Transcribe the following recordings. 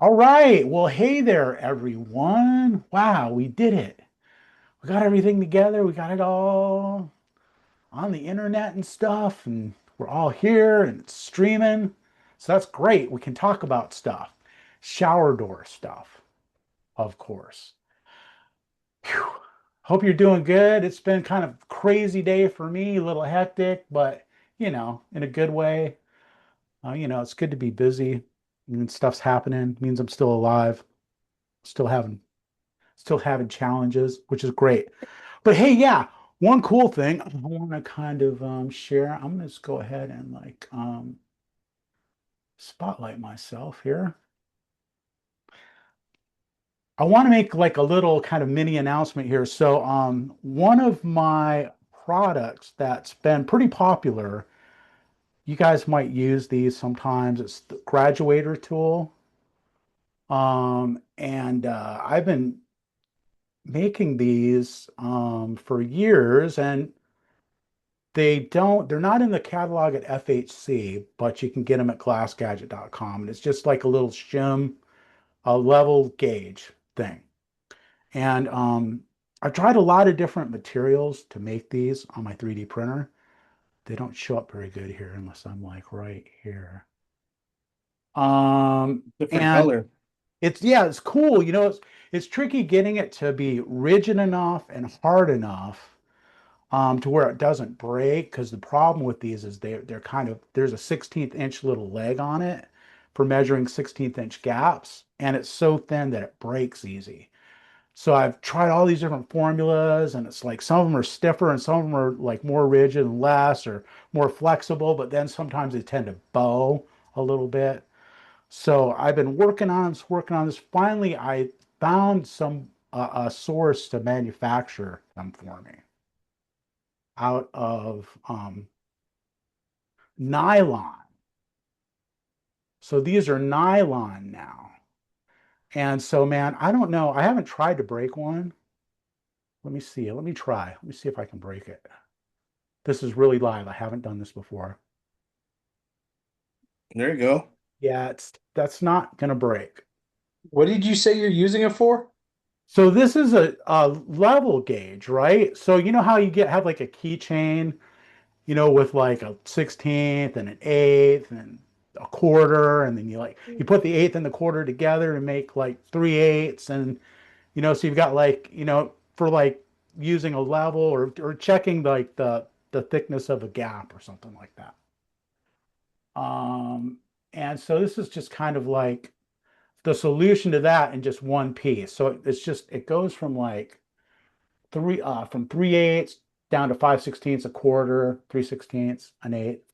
All right. Well, hey there, everyone. Wow, we did it. We got everything together. We got it all on the internet and stuff, and we're all here and it's streaming. So that's great. We can talk about stuff. Shower door stuff, of course. Phew. Hope you're doing good. It's been kind of crazy day for me, a little hectic, but in a good way. It's good to be busy and stuff's happening. Means I'm still alive, still having still having challenges, which is great. But hey, yeah, one cool thing I want to kind of share. I'm gonna just go ahead and like spotlight myself here. I want to make like a little kind of mini announcement here. So one of my products that's been pretty popular, you guys might use these sometimes. It's the graduator tool. And I've been making these for years, and they're not in the catalog at FHC, but you can get them at glassgadget.com. And it's just like a little shim, a level gauge thing. And I've tried a lot of different materials to make these on my 3D printer. They don't show up very good here unless I'm like right here. Different And color. it's cool. It's tricky getting it to be rigid enough and hard enough to where it doesn't break. Because the problem with these is they're kind of there's a 16th inch little leg on it for measuring 16th inch gaps, and it's so thin that it breaks easy. So I've tried all these different formulas, and it's like some of them are stiffer and some of them are like more rigid and less or more flexible, but then sometimes they tend to bow a little bit. So I've been working on this. Finally, I found a source to manufacture them for me out of nylon. So these are nylon now. And so, man, I don't know. I haven't tried to break one. Let me see. Let me try. Let me see if I can break it. This is really live. I haven't done this before. There you go. Yeah, that's not gonna break. What did you say you're using it for? So this is a level gauge, right? So you know how you have like a keychain, with like a 16th and an eighth and a quarter, and then you put the eighth and the quarter together and make like 3/8, and so you've got like, for like using a level or checking like the thickness of a gap or something like that. Um, and so this is just kind of like the solution to that in just one piece. So it goes from like from 3/8 down to 5/16, a quarter, 3/16, an eighth,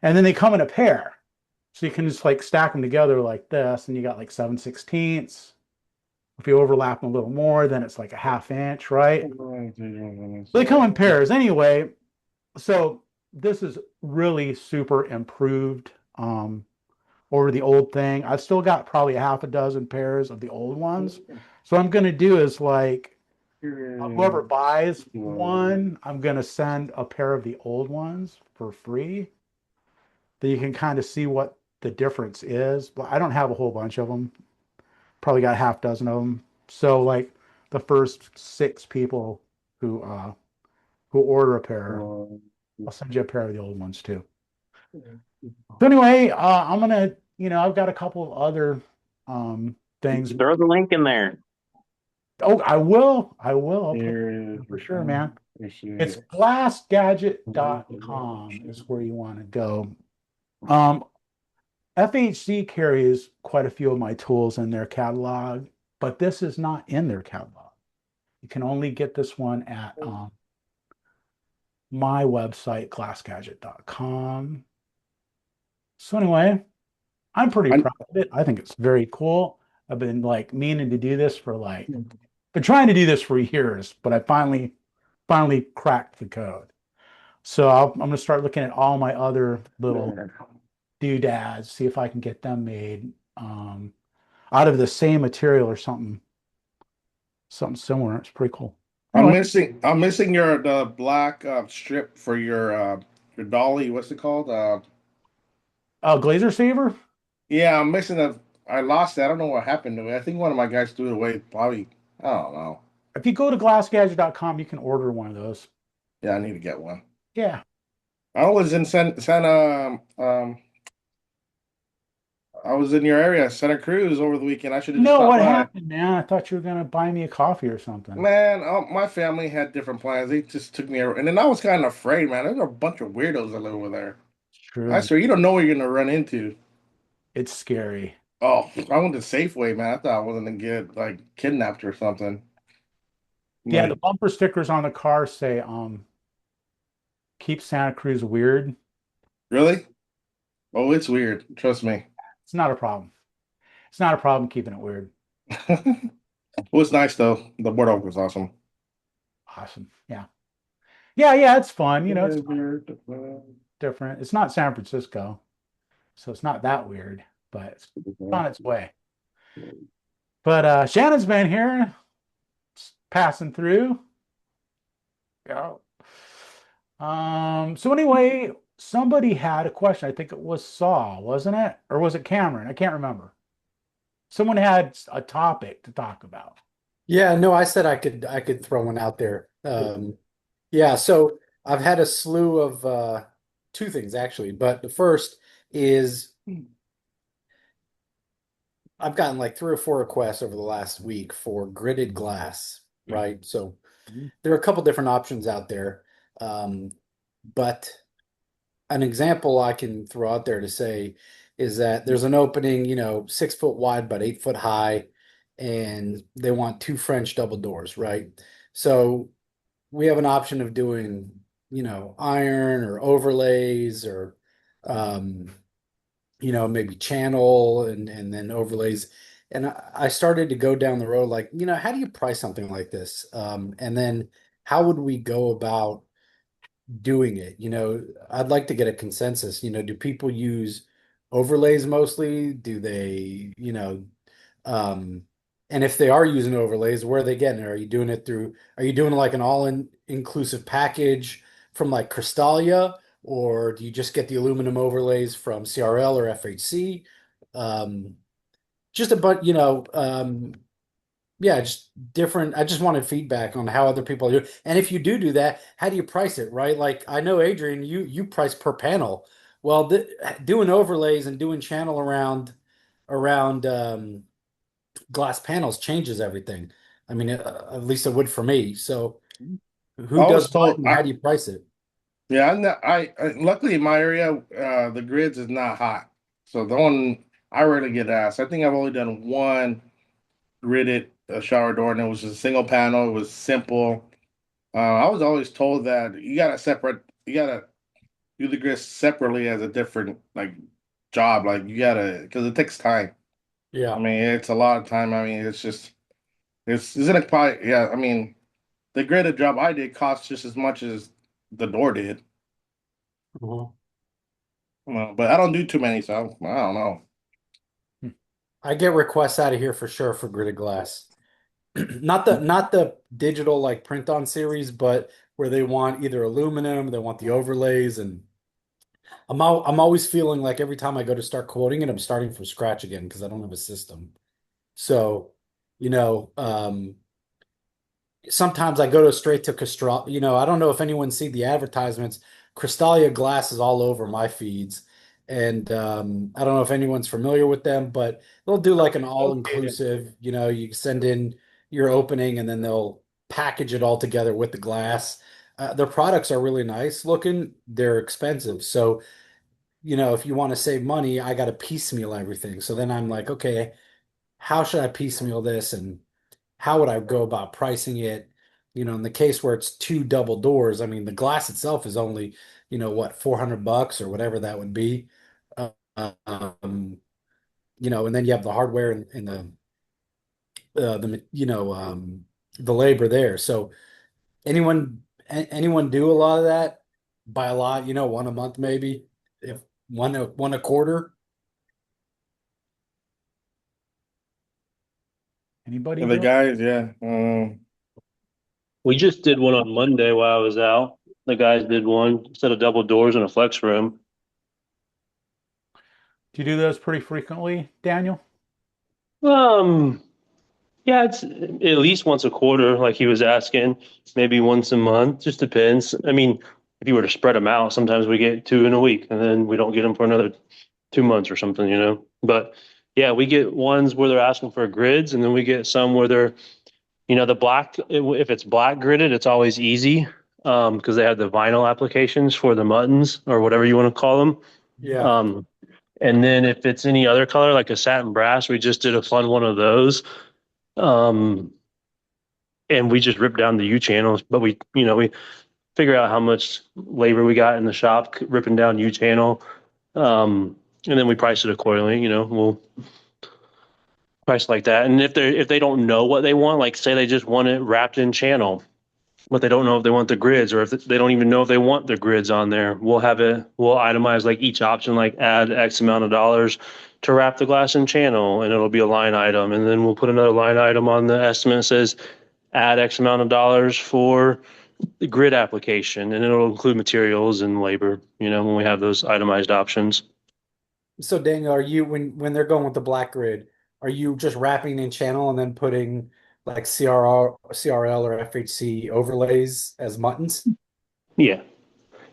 and then they come in a pair. So you can just like stack them together like this, and you got like 7/16. If you overlap them a little more, then it's like a half inch, right? They come in pairs anyway. So this is really super improved over the old thing. I've still got probably a half a dozen pairs of the old ones. So what I'm going to do is like whoever buys one, I'm going to send a pair of the old ones for free. That you can kind of see what the difference is. But I don't have a whole bunch of them. Probably got a half dozen of them. So like the first six people who order a pair, I'll send you a pair of the old ones too. So anyway, I'm gonna, I've got a couple of other things. Throw the link in there. Oh, I will. I'll put Here, for sure, man. It's here. glassgadget.com is where you want to go. Um, FHC carries quite a few of my tools in their catalog, but this is not in their catalog. You can only get this one at my website, glassgadget.com. So anyway, I'm pretty I, proud of it. I think it's very cool. I've been like meaning to do this for like, been trying to do this for years, but I finally cracked the code. So I'm going to start looking at all my other little doodads, see if I can get them made out of the same material or something similar. It's pretty cool. I'm Anyway, missing your the black strip for your dolly. What's it called? Glazer Saver. Yeah, I'm missing I lost it. I don't know what happened to it. I think one of my guys threw it away. Probably, I don't know. If you go to glassgadget.com, you can order one of those. Yeah, I need to get one. Yeah. I was in I was in your area, Santa Cruz, over the weekend. I should have just No, stopped what by. happened, man? I thought you were gonna buy me a coffee or something. Man, my family had different plans. They just took me, and then I was kind of afraid, man. There's a bunch of weirdos that live over there. It's I true. swear, you don't know what you're gonna run into. It's scary. Oh, I went to Safeway, man. I thought I was gonna get like kidnapped or something. Yeah, the Like, bumper stickers on the car say, keep Santa Cruz weird. really? Oh, it's weird. Trust me. It's not a problem. It's not a problem keeping it weird. It was nice though. The boardwalk was awesome. Awesome. Yeah. Yeah, yeah, it's fun. It's different. It's not San Francisco, so it's not that weird, but it's on its way. But Shannon's been here, passing through. Yeah. So anyway, somebody had a question. I think it was Saw, wasn't it? Or was it Cameron? I can't remember. Someone had a topic to talk about. Yeah, no, I said I could throw one out there. Yeah, so I've had a slew of two things actually, but the first is I've gotten like three or four requests over the last week for gridded glass, right? So there are a couple different options out there. Um, but an example I can throw out there to say is that there's an opening, 6 foot wide but 8 foot high, and they want two French double doors, right? So we have an option of doing, iron or overlays or um, maybe channel and then overlays. And I started to go down the road like, how do you price something like this? And then how would we go about doing it? I'd like to get a consensus. Do people use overlays mostly? Do they, um, and if they are using overlays, where are they getting it? Are you doing like an all-in inclusive package from like Crystalia, or do you just get the aluminum overlays from CRL or FHC? Um, just a bunch, yeah, just different. I just wanted feedback on how other people do. And if you do that, how do you price it, right? Like I know Adrian, you price per panel. Well, doing overlays and doing channel around glass panels changes everything. I mean, at least it would for me. So I who does was what told, and how do you price it? yeah, luckily in my area, the grids is not hot, so the one I rarely get asked. I think I've only done one gridded shower door, and it was just a single panel. It was simple. I was always told that you gotta do the grid separately as a different like job. Like you gotta, because it takes time. I Yeah. mean, it's a lot of time. I mean, it's just isn't it probably, yeah. I mean, the gridded job I did cost just as much as the door did. Mhm. But I don't do too many, so I don't know. I get requests out of here for sure for gridded glass. Not the digital like print on series, but where they want either aluminum, they want the overlays, and I'm always feeling like every time I go to start quoting it, I'm starting from scratch again because I don't have a system. So, you know, um, sometimes I go to straight to Cristal. I don't know if anyone see the advertisements. Crystalia glass is all over my feeds, and I don't know if anyone's familiar with them, but they'll do like an Located. all-inclusive. You send in your opening, and then they'll package it all together with the glass. Their products are really nice looking. They're expensive, so if you want to save money, I got to piecemeal everything. So then I'm like, okay, how should I piecemeal this, and how would I go about pricing it? In the case where it's two double doors, I mean, the glass itself is only, what, $400 or whatever that would be. Uh, um, and then you have the hardware and the labor there. So anyone do a lot of that? By a lot, one a month maybe, if one a quarter. Anybody And the do it? guys, yeah. We just did one on Monday while I was out. The guys did one set of double doors in a flex room. Do you do those pretty frequently, Daniel? Um, yeah, it's at least once a quarter, like he was asking, maybe once a month, just depends. I mean, if you were to spread them out, sometimes we get two in a week and then we don't get them for another 2 months or something, you know. But yeah, we get ones where they're asking for grids, and then we get some where they're, the black, if it's black gridded, it's always easy because they have the vinyl applications for the muttons or whatever you want to call them. Yeah. Um, and then if it's any other color, like a satin brass, we just did a fun one of those. Um, and we just rip down the U channels, but we figure out how much labor we got in the shop ripping down U channel. And then we price it accordingly, we'll price like that. And if they don't know what they want, like say they just want it wrapped in channel, but they don't know if they want the grids or if they don't even know if they want the grids on there, we'll itemize like each option, like add X amount of dollars to wrap the glass in channel, and it'll be a line item. And then we'll put another line item on the estimate that says add X amount of dollars for the grid application, and it'll include materials and labor, when we have those itemized options. So Daniel, are you when they're going with the black grid, are you just wrapping in channel and then putting like CRL or FHC overlays as muttons? Yeah.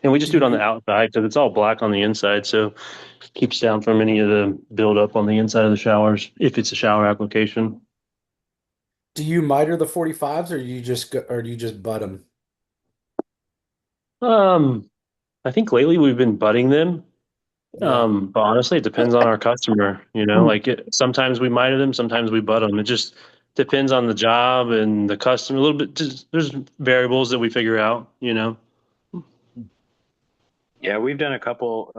And we just Do do it on the you outside because it's all black on the inside. So it keeps down from any of the buildup on the inside of the showers if it's a shower application. do you miter the 45s or do you just butt them? Um, I think lately we've been butting them. Yeah. But honestly, it depends on our customer, like sometimes we miter them, sometimes we butt them. It just depends on the job and the customer a little bit. Just, there's variables that we figure out. Yeah, we've done a couple.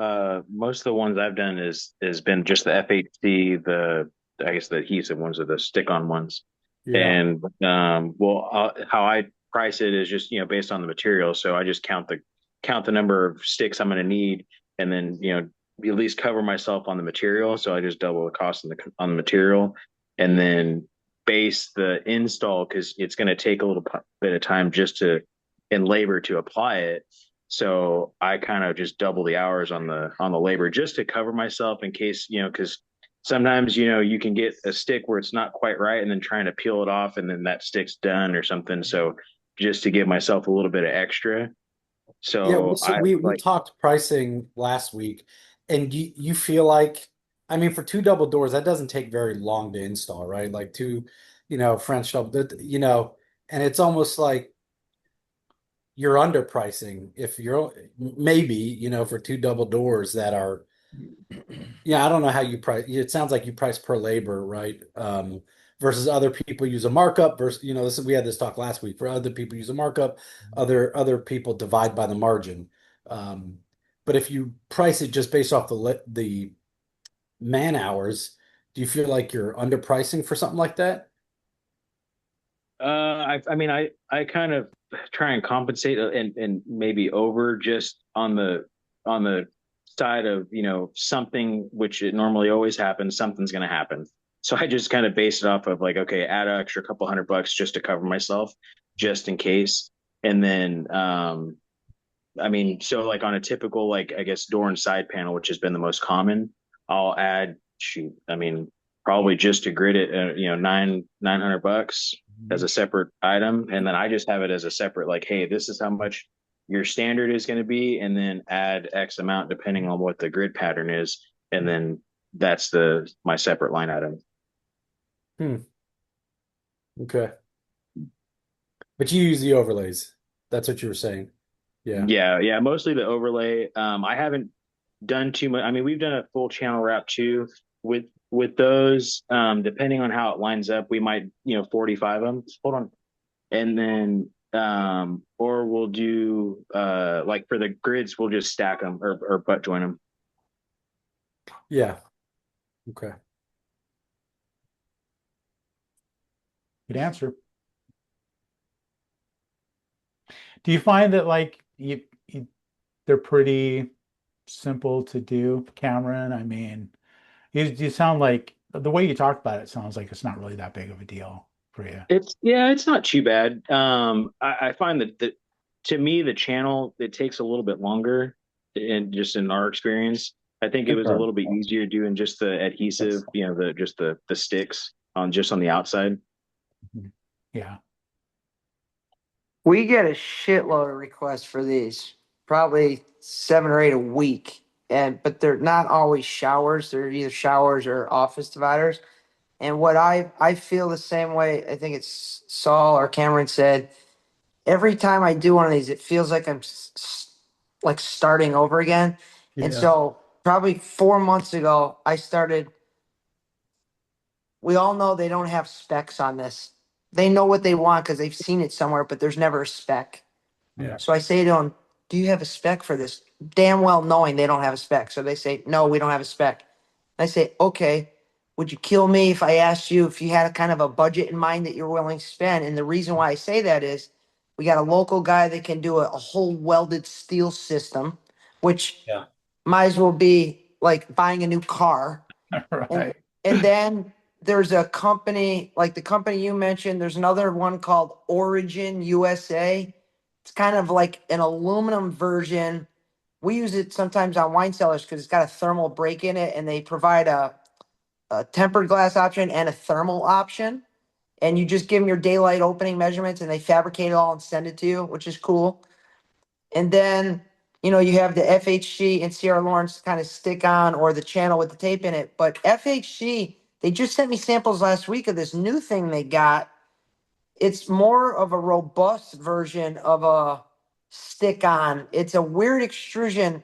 Most of the ones I've done is been just the FHC, the I guess the adhesive ones or the stick-on ones. Yeah. And how I price it is just based on the material. So I just count the number of sticks I'm going to need, and then at least cover myself on the material. So I just double the cost on the material, and then base the install because it's going to take a little bit of time just to in labor to apply it. So I kind of just double the hours on the labor just to cover myself in case, because sometimes, you can get a stick where it's not quite right and then trying to peel it off and then that stick's done or something. So just to give myself a little bit of extra. Yeah, So so I we like talked pricing last week, and you feel like, I mean, for two double doors, that doesn't take very long to install, right? Like two, French and it's almost like you're underpricing if you're maybe, for two double doors that are, yeah, I don't know how you price. It sounds like you price per labor, right? Versus other people use a markup versus, we had this talk last week. For other people use a markup, other people divide by the margin. Um, but if you price it just based off the man hours, do you feel like you're underpricing for something like that? I mean, I kind of try and compensate and maybe over just on the side of, something which it normally always happens, something's going to happen. So I just kind of base it off of like, okay, add an extra couple $100 just to cover myself, just in case. And then, I mean, so like on a typical, like, I guess door and side panel, which has been the most common, I'll add, shoot, I mean, probably just to grid it, $900 as a separate item. And then I just have it as a separate, like, hey, this is how much your standard is going to be. And then add X amount depending on what the grid pattern is. And then that's my separate line item. Hmm. Okay. But you use the overlays. That's what you were saying. Yeah. Yeah. Yeah. Mostly the overlay. I haven't done too much. I mean, we've done a full channel wrap too with those. Depending on how it lines up, we might 45 them. Hold on, and then or we'll do like for the grids, we'll just stack them or butt join them. Yeah. Okay. Good answer. Do you find that like they're pretty simple to do, Cameron? I mean, you sound like the way you talk about it sounds like it's not really that big of a deal for you. It's not too bad. I find that to me the channel it takes a little bit longer, and just in our experience, I think it was a Sure. little bit easier doing just the adhesive, the sticks. on the outside. Yeah. We get a shitload of requests for these, probably 7 or 8 a week. But they're not always showers. They're either showers or office dividers. And what I feel the same way. I think it's Saul or Cameron said. Every time I do one of these, it feels like I'm like starting over again. And so probably 4 months ago, I started. We all know they don't have specs on this. They know what they want because they've seen it somewhere, but there's never a spec. Yeah. So I say to them, do you have a spec for this? Damn well knowing they don't have a spec. So they say, no, we don't have a spec. I say, okay, would you kill me if I asked you if you had a kind of a budget in mind that you're willing to spend? And the reason why I say that is we got a local guy that can do a whole welded steel system, which might as well be like buying a new car. Right. And then there's a company like the company you mentioned. There's another one called Origin USA. It's kind of like an aluminum version. We use it sometimes on wine cellars because it's got a thermal break in it, and they provide a tempered glass option and a thermal option. And you just give them your daylight opening measurements, and they fabricate it all and send it to you, which is cool. And then, you have the FHC and Sierra Lawrence kind of stick on or the channel with the tape in it. But FHC, they just sent me samples last week of this new thing they got. It's more of a robust version of a stick on. It's a weird extrusion.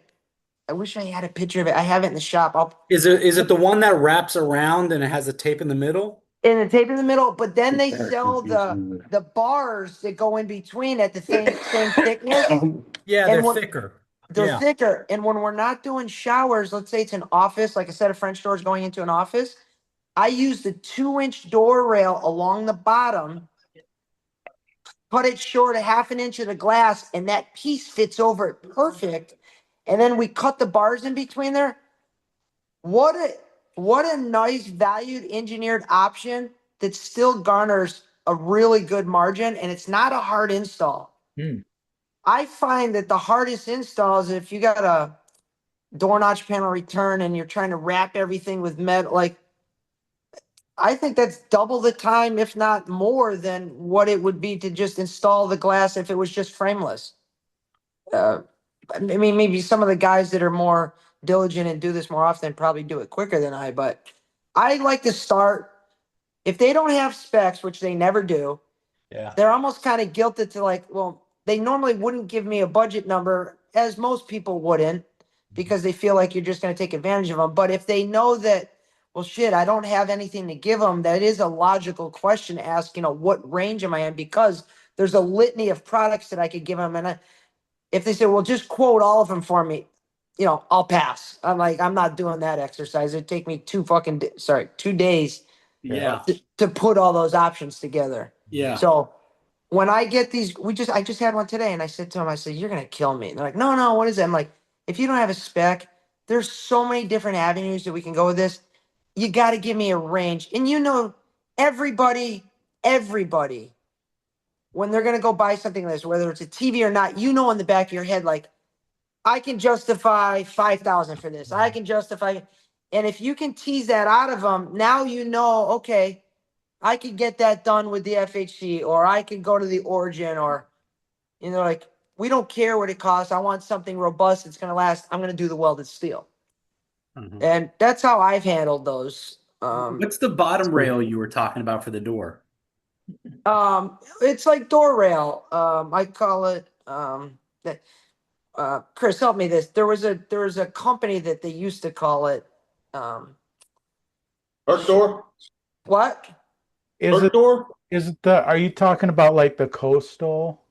I wish I had a picture of it. I have it in the shop. Is it the one that wraps around and it has a tape in the middle? In the tape in the middle, but then they sell the bars that go in between at the same thickness. Yeah, And they're thicker. They're Yeah. thicker. And when we're not doing showers, let's say it's an office, like a set of French doors going into an office, I use the 2-inch door rail along the bottom, cut it short a half an inch of the glass, and that piece fits over it perfect. And then we cut the bars in between there. What a nice valued engineered option that still garners a really good margin, and it's not a hard install. I find that the hardest installs, if you got a door notch panel return and you're trying to wrap everything with metal, like I think that's double the time, if not more, than what it would be to just install the glass if it was just frameless. I mean, maybe some of the guys that are more diligent and do this more often probably do it quicker than I, but I like to start. If they don't have specs, which they never do, they're almost kind of guilted to like, well, they normally wouldn't give me a budget number, as most people wouldn't, because they feel like you're just going to take advantage of them. But if they know that, well, shit, I don't have anything to give them, that is a logical question to ask, what range am I in? Because there's a litany of products that I could give them. And if they say, well, just quote all of them for me, I'll pass. I'm like, I'm not doing that exercise. It'd take me 2 days to put all those options together. Yeah. So when I get these, I just had one today, and I said to him, I said, you're gonna kill me. And they're like, no, what is that? I'm like, if you don't have a spec, there's so many different avenues that we can go with this. You got to give me a range. And everybody, when they're gonna go buy something like this, whether it's a TV or not, in the back of your head, like, I can justify 5,000 for this. I can justify, and if you can tease that out of them, now okay, I could get that done with the FHC, or I could go to the Origin, or like, we don't care what it costs. I want something robust that's gonna last. I'm gonna do the welded steel, and that's how I've handled those. What's the bottom rail you were talking about for the door? It's like door rail. I call it that. Chris, help me this. There was a company that they used to call it. Earth door? What? Earth door? Are you talking about like the coastal?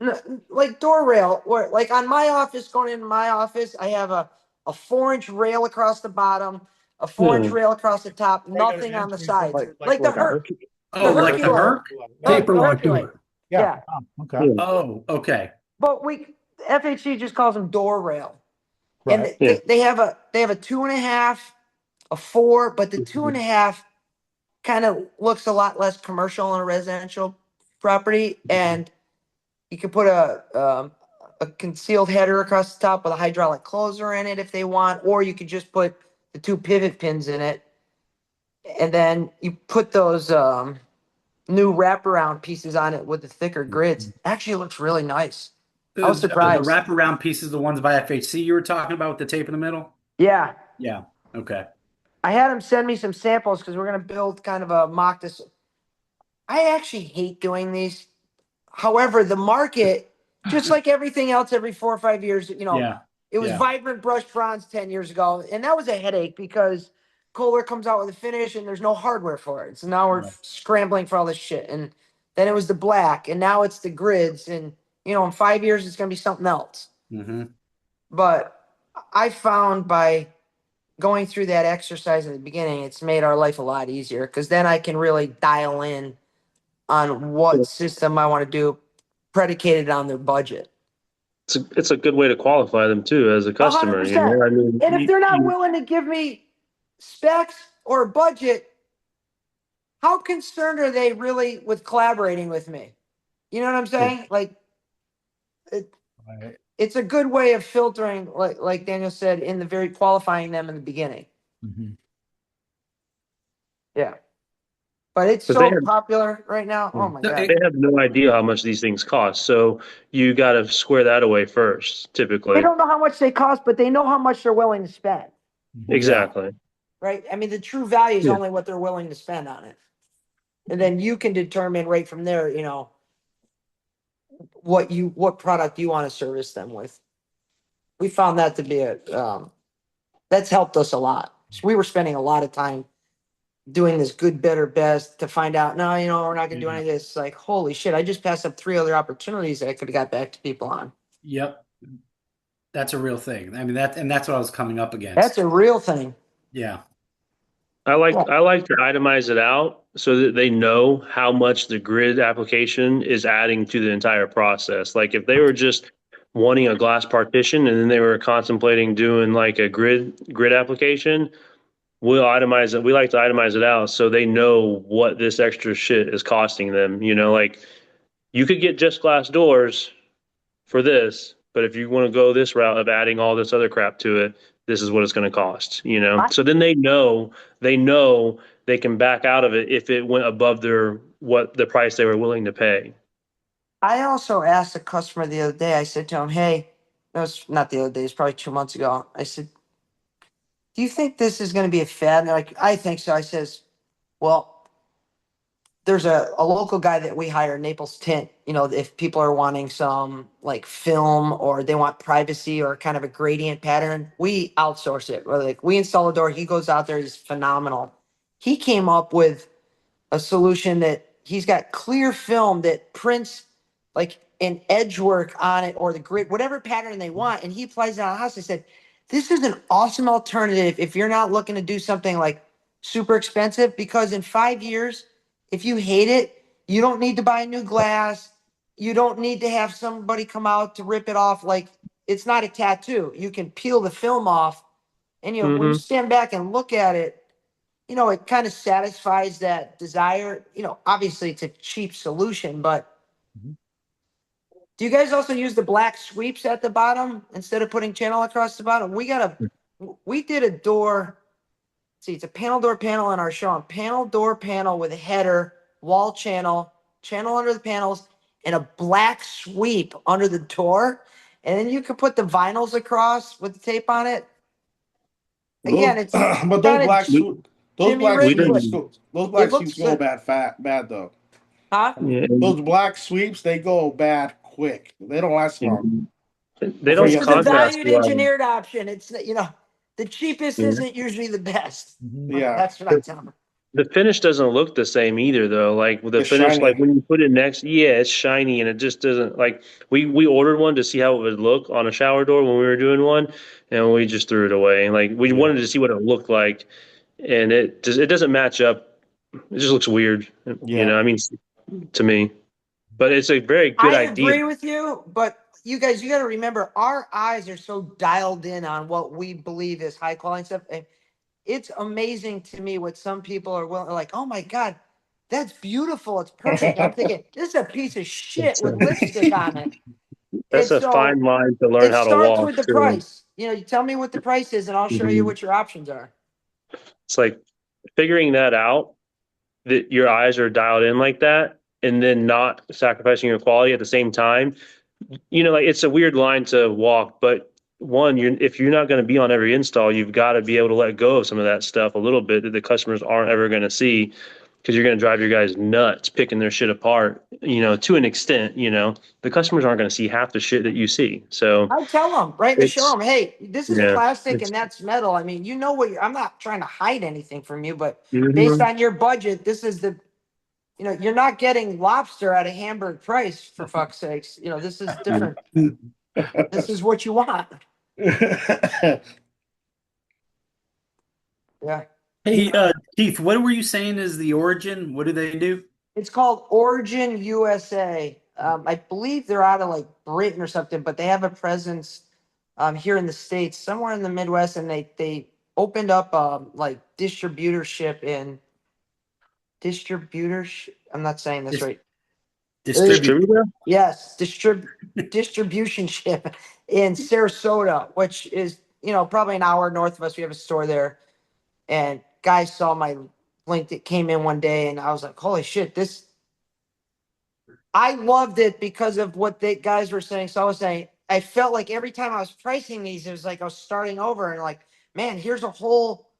No, like door rail, or like on my office, going into my office, I have a 4-inch rail across the bottom, a 4-inch rail across the top, nothing on the sides, like the Herc. Oh, like the Herc? Paper lock door. Yeah. Oh, okay. Oh, okay. But FHC just calls them door rail. Right. And they have a 2.5, a 4, but the 2.5 kind of looks a lot less commercial on a residential property, and you can put a concealed header across the top with a hydraulic closer in it if they want, or you could just put the 2 pivot pins in it. and then you put those new wraparound pieces on it with the thicker grids. Actually, it looks really nice. I was The surprised. wraparound pieces, the ones by FHC you were talking about with the tape in the middle? Yeah, Yeah. Okay. I had him send me some samples because we're gonna build kind of a mock this. I actually hate doing these. However, the market, just like everything else, every 4 or 5 years, Yeah. it was Yeah. vibrant brush bronze 10 years ago, and that was a headache because Kohler comes out with a finish and there's no hardware for it. So now we're Right. scrambling for all this shit. And then it was the black, and now it's the grids, and in 5 years it's gonna be something else. Mm-hmm. But I found by going through that exercise in the beginning, it's made our life a lot easier because then I can really dial in on what system I want to do, predicated on their budget. It's a good way to qualify them too as a customer. 100%. I mean, And if they're not willing to give me specs or a budget, how concerned are they really with collaborating with me? You know what I'm saying? Like, Right. it's a good way of filtering, like Daniel said, in the very qualifying them in the beginning. Mhm. Yeah. But it's 'cause they so have popular right now. Oh my God. they have no idea how much these things cost, so you got to square that away first. They Typically, don't know how much they cost, but they know how much they're willing to spend. exactly. Right? I mean, the true value is Yeah. only what they're willing to spend on it. And then you can determine right from there, what product you want to service them with. We found that to be that's helped us a lot. So we were spending a lot of time doing this good, better, best to find out, no, we're not gonna do any of this. Like, holy shit, I just passed up 3 other opportunities that I could have got back to people on. Yep. That's a real thing. I mean, that's what I was coming up against. That's a real thing. Yeah. I like to itemize it out so that they know how much the grid application is adding to the entire process. Like if they were just wanting a glass partition and then they were contemplating doing like a grid application, we'll itemize it. We like to itemize it out so they know what this extra shit is costing them. Like you could get just glass doors for this, but if you want to go this route of adding all this other crap to it, this is what it's going to cost. So then they know they can back out of it if it went above what the price they were willing to pay. I also asked a customer the other day, I said to him, hey, that was not the other day, it's probably 2 months ago. I said, do you think this is going to be a fad? And they're like, I think so. I says, well, there's a local guy that we hire, Naples Tint. If people are wanting some like film or they want privacy or kind of a gradient pattern, we outsource it. Like we install a door, he goes out there, he's phenomenal. He came up with a solution that he's got clear film that prints like an edge work on it or the grid, whatever pattern they want, and he applies it on a house. I said, this is an awesome alternative if you're not looking to do something like super expensive, because in 5 years, if you hate it, you don't need to buy new glass. You don't need to have somebody come out to rip it off. Like it's not a tattoo. You can peel the film off, and when you stand back and look at it, it kind of satisfies that desire. Obviously it's a cheap solution, but do you guys also use the black sweeps at the bottom instead of putting channel across the bottom? We did a door. See, it's a panel door panel in our show. A panel door panel with a header, wall channel under the panels, and a black sweep under the door. And then you could put the vinyls across with the tape on it. Again, it's but those kinda black Jimmy Rig, sweeps, but those black it looks sweeps go good. bad though. Huh? Yeah, Those black sweeps, they go bad quick. They don't last long. they Before don't you This have is a to- contrast valued well. engineered option. It's the cheapest Yeah. isn't usually the best. Yeah. That's what I tell them. The finish doesn't look the same either, though. Like with the It's finish, shiny. like when you put it next, yeah, it's shiny and it just doesn't like. We ordered one to see how it would look on a shower door when we were doing one, and we just threw it away. Like we wanted to see what it looked like, and it doesn't match up. It just looks weird, Yeah. I mean, to me, but it's a very good I idea. agree with you, but you guys, you got to remember, our eyes are so dialed in on what we believe is high quality stuff. And it's amazing to me what some people are willing, like, oh my God, that's beautiful. It's perfect. I'm thinking, this is a piece of shit with lipstick on it. That's And a so fine line to learn it how to starts walk. with the Too. price. You tell me what the price is and I'll show you what your options are. It's like figuring that out, that your eyes are dialed in like that, and then not sacrificing your quality at the same time, like it's a weird line to walk, but one, if you're not going to be on every install, you've got to be able to let go of some of that stuff a little bit that the customers aren't ever going to see, because you're going to drive your guys nuts picking their shit apart, to an extent. The customers aren't going to see half the shit that you see. So I tell them right in the it's, showroom, hey, this is yeah, plastic it's, and that's metal. I mean, you know what I'm not trying to hide anything from you, but based Mhm. on your budget, this is you're not getting lobster at a Hamburg price, for fuck's sakes. This is different. This is what you want. Yeah. Hey, Keith, what were you saying is the origin? What do they do? It's called Origin USA. I believe they're out of like Britain or something, but they have a presence here in the States, somewhere in the Midwest, and they opened up like distributorship. I'm not saying this Dis- right. Distribute. Distributor. Yes, distribution ship in Sarasota, which is probably an hour north of us. We have a store there, and guys saw my link that came in one day, and I was like, "Holy shit, this!" I loved it because of what the guys were saying. So I was saying, I felt like every time I was pricing these, it was like I was starting over, and like, man, here's a whole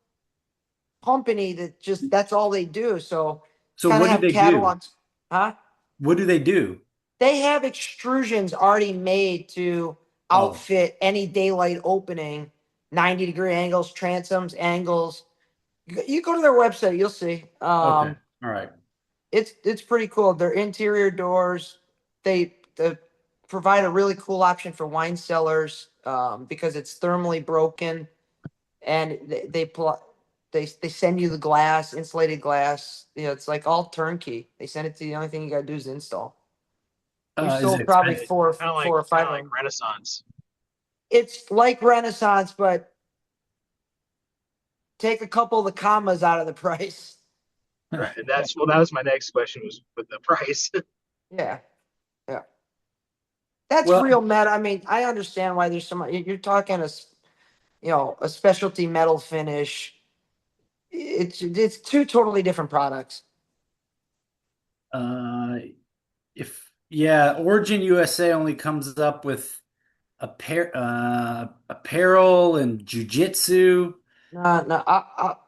company that just that's all they do. So So kind of what do have they do? catalogs, huh? What do they do? They have extrusions already made to Oh, outfit any daylight opening, 90-degree angles, transoms, angles. You go to their website, you'll see. okay. All right. It's pretty cool. Their interior doors, they provide a really cool option for wine cellars because it's thermally broken, and they send you the glass, insulated glass. It's like all turnkey. They send it to you. The only thing you got to do is install. We've Is it sold probably expensive? four or five of them. Renaissance. It's like Renaissance, but take a couple of the commas out of the price. Right. And that was my next question was with the price. Yeah, yeah. That's Well, real metal. I mean, I understand why there's some. You're talking a specialty metal finish. It's two totally different products. uh, if yeah, Origin USA only comes up with apparel and jujitsu. No, no,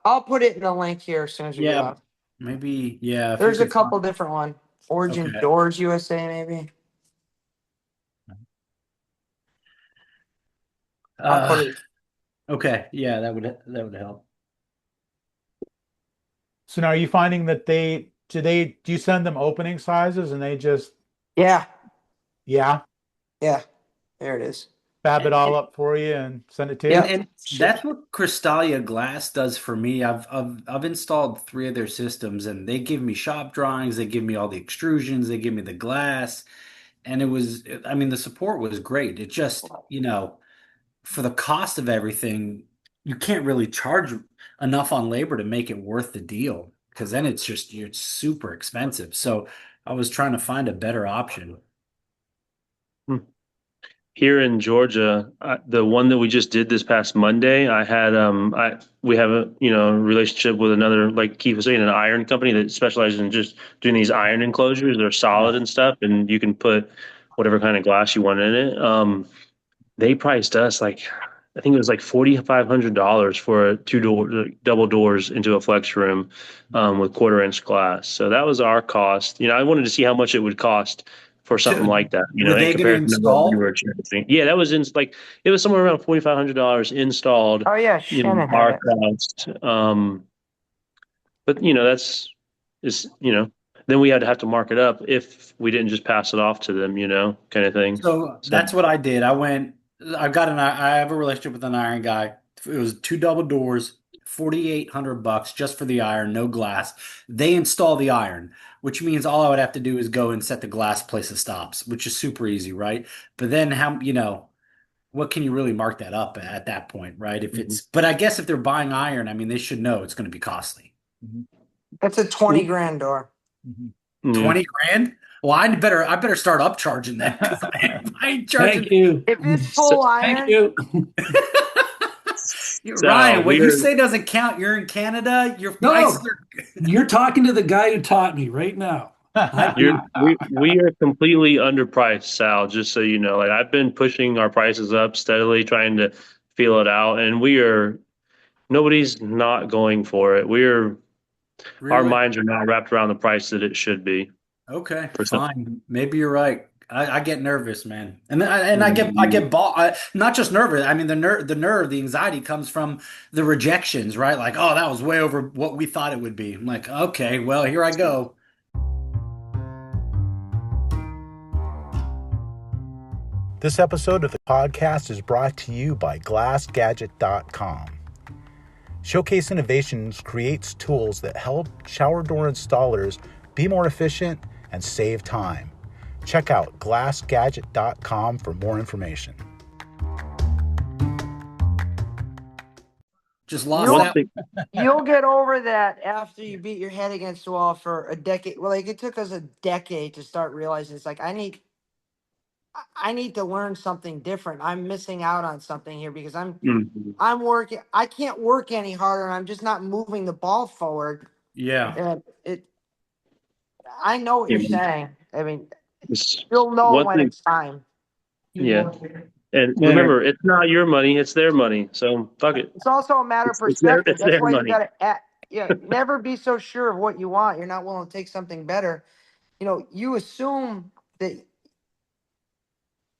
I'll put it in the link here as soon as we get Yeah, off. maybe. Yeah, if you There's a could couple find. different one. Origin Okay. Doors USA, maybe. I'll put Uh, it. okay. Yeah, that would help. So now are you finding that do you send them opening sizes and they just, Yeah, yeah, yeah. There it is. fab it And all up for you and send it to and you? Yep. and that's what Crystalia Glass does for me. I've installed 3 of their systems, and they give me shop drawings, they give me all the extrusions, they give me the glass, and I mean, the support was great. It just, for the cost of everything, you can't really charge enough on labor to make it worth the deal, because then it's super expensive. So I was trying to find a better option. Here in Georgia, the one that we just did this past Monday, I had we have a relationship with another, like Keith was saying, an iron company that specializes in just doing these iron enclosures. They're solid and stuff, and you can put whatever kind of glass you want in it. They priced us like, I think it was like $4,500 for a double doors into a flex room, with 1/4 inch glass. So that was our cost. I wanted to see how much it would cost for something So like that, were in they going to comparison to what we install? were charging. Yeah, that was it was somewhere around $4,500 installed, Oh yeah, Shannon had our it. cost. But then we had to have to mark it up if we didn't just pass it off to them, kind of thing. So So. that's what I did. I have a relationship with an iron guy. It was 2 double doors, $4,800 just for the iron, no glass. They install the iron, which means all I would have to do is go and set the glass place of stops, which is super easy, right? But then what can you really mark that up at that point, right? But I guess if they're buying iron, I mean, they should know it's going to be costly. Mhm. That's a 20 grand door. Mhm. Yeah. 20 grand? Well, I better start upcharging that, because I ain't charging. Thank you. If it's So, full Thank iron, you. Sal, Ryan, what we you are say doesn't count. You're in Canada. Your No, prices no, are. you're talking to the guy who taught me right now. I you're do. we are completely underpriced, Sal, just so you know. Like I've been pushing our prices up steadily, trying to feel it out, and nobody's not going for it. Our Really? minds are not wrapped around the price that it should be Okay, for some. fine. Maybe you're right. I get nervous, man, and then I Mhm. get not just nervous. I mean, the anxiety comes from the rejections, right? Like, oh, that was way over what we thought it would be. I'm like, okay, well, here I go. This episode of the podcast is brought to you by GlassGadget.com. Showcase Innovations creates tools that help shower door installers be more efficient and save time. Check out GlassGadget.com for more information. Just lost You'll One that. thing, you'll get over that after you beat your head against the wall for a decade. Well, like it took us a decade to start realizing it's like I need to learn something different. I'm missing out on something here because Mhm. I'm working. I can't work any harder. I'm just not moving the ball forward. Yeah, And it. I know what Yeah, you're saying. I mean, it's you'll know one when thing. it's time. Yeah, and Yeah. remember, it's not your money; it's their money. So fuck it. It's also a matter of It's their perspective. That's their why you money. got to, yeah, never be so sure of what you want. You're not willing to take something better. You assume that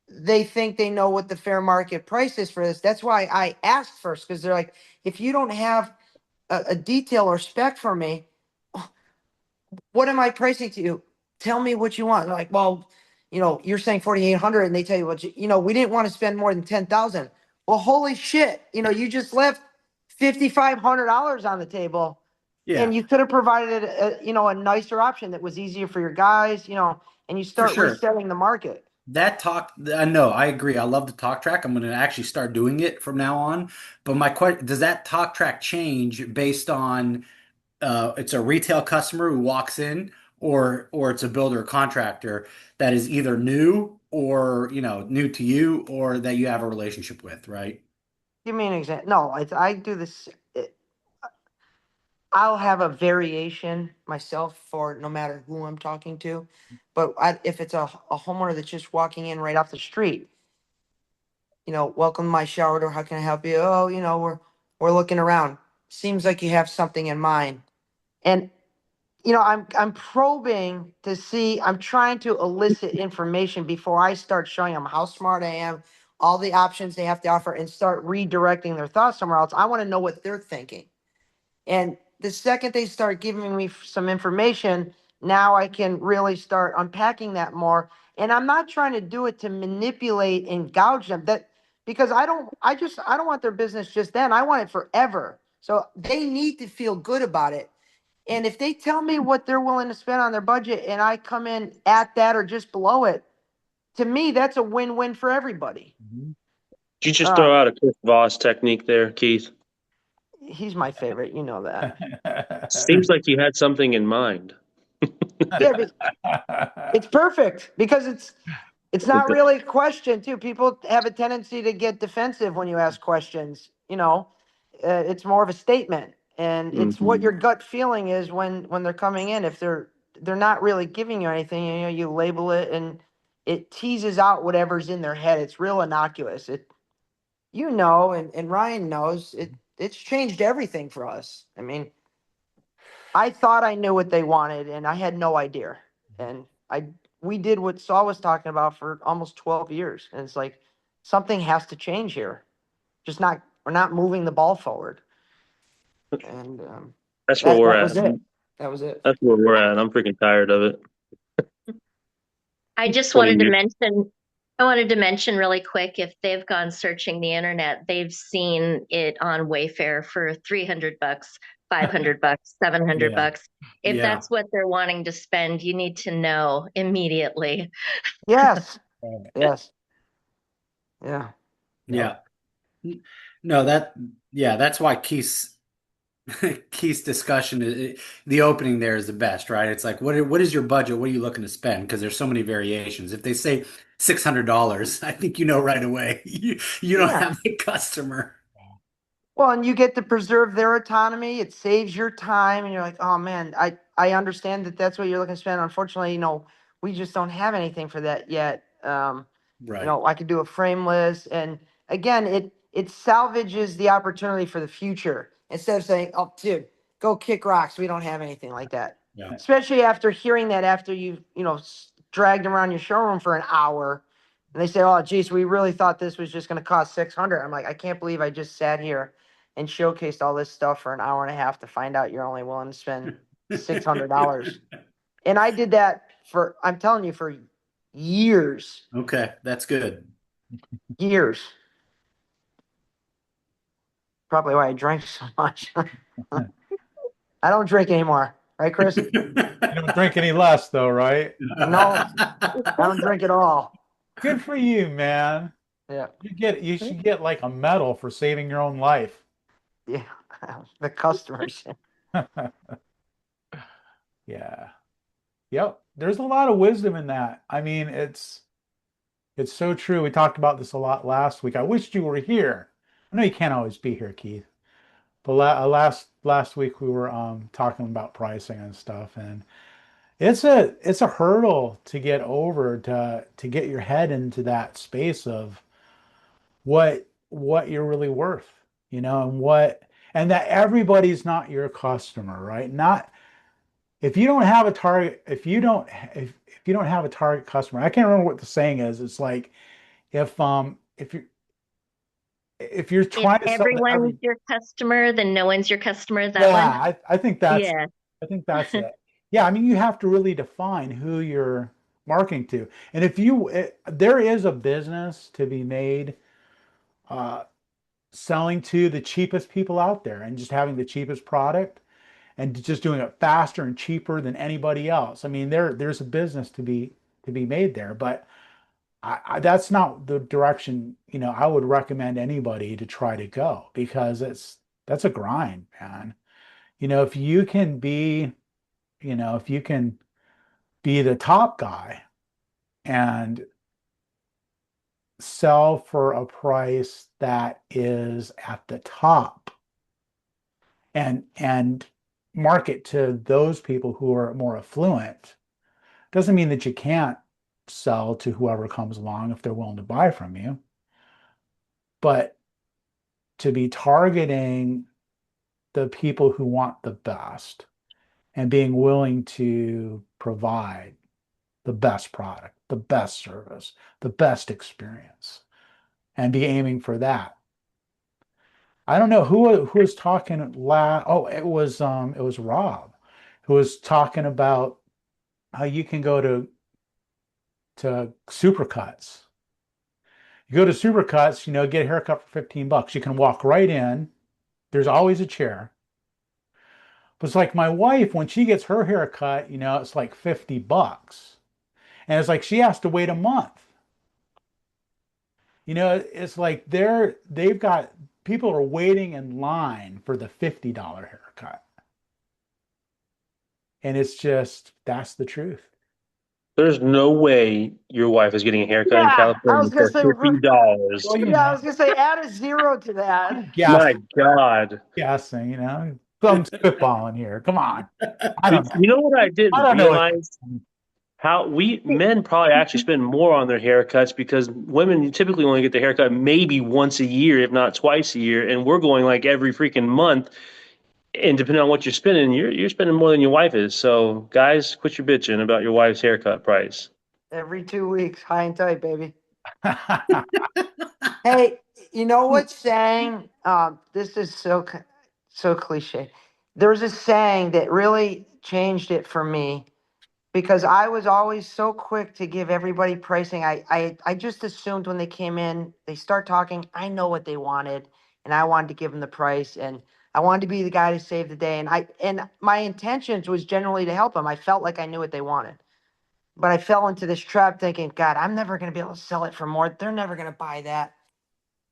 they think they know what the fair market price is for this. That's why I asked first because they're like, if you don't have a detail or spec for me, what am I pricing to you? Tell me what you want. They're like, well, you're saying 4,800, and they tell you we didn't want to spend more than 10,000. Well, holy shit! You just left $5,500 on the table, yeah, and you could have provided a nicer option that was easier for your guys. And you for start sure. resetting the market. That talk, I know, I agree. I love the talk track. I'm going to actually start doing it from now on. But my question, does that talk track change based on it's a retail customer who walks in, or it's a builder or contractor that is either new or, new to you or that you have a relationship with, right? Give me an example. No, I do this. I'll have a variation myself for no matter who I'm talking to. But if it's a homeowner that's just walking in right off the street, welcome to my shower door. How can I help you? Oh, we're looking around. Seems like you have something in mind. And I'm probing to see. I'm trying to elicit information before I start showing them how smart I am, all the options they have to offer, and start redirecting their thoughts somewhere else. I want to know what they're thinking. And the second they start giving me some information, now I can really start unpacking that more. And I'm not trying to do it to manipulate and gouge them. That because I don't want their business just then. I want it forever. So they need to feel good about it. And if they tell me what they're willing to spend on their budget and I come in at that or just below it, to me, that's a win-win for everybody. Did you just Uh, throw out a Chris Voss technique there, Keith? he's my favorite. You know that. Seems like you had something in mind. Yeah, but it's perfect because it's not really a question too. People have a tendency to get defensive when you ask questions. It's more of a statement, and it's what Mhm. your gut feeling is when they're coming in. If they're not really giving you anything, you label it, and it teases out whatever's in their head. It's real innocuous. And Ryan knows it's changed everything for us. I mean, I thought I knew what they wanted, and I had no idea. And we did what Saul was talking about for almost 12 years, and it's like something has to change here. We're not moving the ball forward, and That's where that we're that at. was it. That was it. That's where we're at. I'm freaking tired of it. I just 20 wanted to years. mention, I wanted to mention really quick, if they've gone searching the internet, they've seen it on Wayfair for 300 bucks, 500 bucks, 700 Yeah, bucks. If yeah, that's what they're wanting to spend, you need to know immediately. Yes. Yes. Yeah. yeah. No, yeah, that's why Keith's discussion the opening there is the best, right? It's like, what is your budget? What are you looking to spend? Because there's so many variations. If they say $600, I think you know right away you don't Yeah. have the customer. Well, and you get to preserve their autonomy. It saves your time, and you're like, oh man, I understand that that's what you're looking to spend. Unfortunately, we just don't have anything for that yet. Right. I could do a frameless, and again, it salvages the opportunity for the future instead of saying, oh, dude, go kick rocks. We don't have anything like that. Yeah. Especially after hearing that after dragged around your showroom for an hour. And they say, oh, geez, we really thought this was just going to cost 600. I'm like, I can't believe I just sat here and showcased all this stuff for an hour and a half to find out you're only willing to spend $600. And I did that I'm telling you, for years, Okay, that's good. years. Probably why I drank so much. I don't drink anymore. Right, Chris? You don't drink any less though, right? No, I don't drink at all. Good for you, man. Yeah. You should get like a medal for saving your own life. Yeah. The customers. Yeah. Yep. There's a lot of wisdom in that. I mean, it's so true. We talked about this a lot last week. I wished you were here. I know you can't always be here, Keith. But last week we were talking about pricing and stuff, and it's a hurdle to get over to get your head into that space of what you're really worth, and that everybody's not your customer, right? Not if you don't have a target, if you don't have a target customer, I can't remember what the saying is. It's like if you're If trying to sell to everyone's your customer, then no one's your customer. Is that one? yeah, Yeah. I think that's it. Yeah, I mean, you have to really define who you're marketing to. And there is a business to be made uh, selling to the cheapest people out there and just having the cheapest product and just doing it faster and cheaper than anybody else. I mean, there's a business to be made there, but that's not the direction, I would recommend anybody to try to go because that's a grind, man. If you can be, if you can be the top guy and sell for a price that is at the top and market to those people who are more affluent, doesn't mean that you can't sell to whoever comes along if they're willing to buy from you. But to be targeting the people who want the best and being willing to provide the best product, the best service, the best experience, and be aiming for that. I don't know who was talking last. Oh, it was Rob who was talking about how you can go to Supercuts. You go to Supercuts, get a haircut for $15. You can walk right in. There's always a chair. But it's like my wife, when she gets her haircut, it's like $50. And it's like she has to wait a month. It's like they've got people are waiting in line for the $50 haircut. And that's the truth. There's no way your wife is getting a haircut in Yeah, I California was gonna for say, $50. Well, yeah, I was gonna say, add a zero to that. My God. Guessing, some spitballing here. Come on. I don't know. You know what I I didn't don't know. realize? How men probably actually spend more on their haircuts because women typically only get their haircut maybe once a year, if not twice a year, and we're going like every freaking month. And depending on what you're spending, you're spending more than your wife is. So, guys, quit your bitching about your wife's haircut price. Every 2 weeks, high and tight, baby. Hey, you know what saying? This is so cliche. There's a saying that really changed it for me because I was always so quick to give everybody pricing. I just assumed when they came in, they start talking, I know what they wanted, and I wanted to give them the price, and I wanted to be the guy to save the day. And my intentions was generally to help them. I felt like I knew what they wanted. But I fell into this trap thinking, God, I'm never going to be able to sell it for more. They're never going to buy that.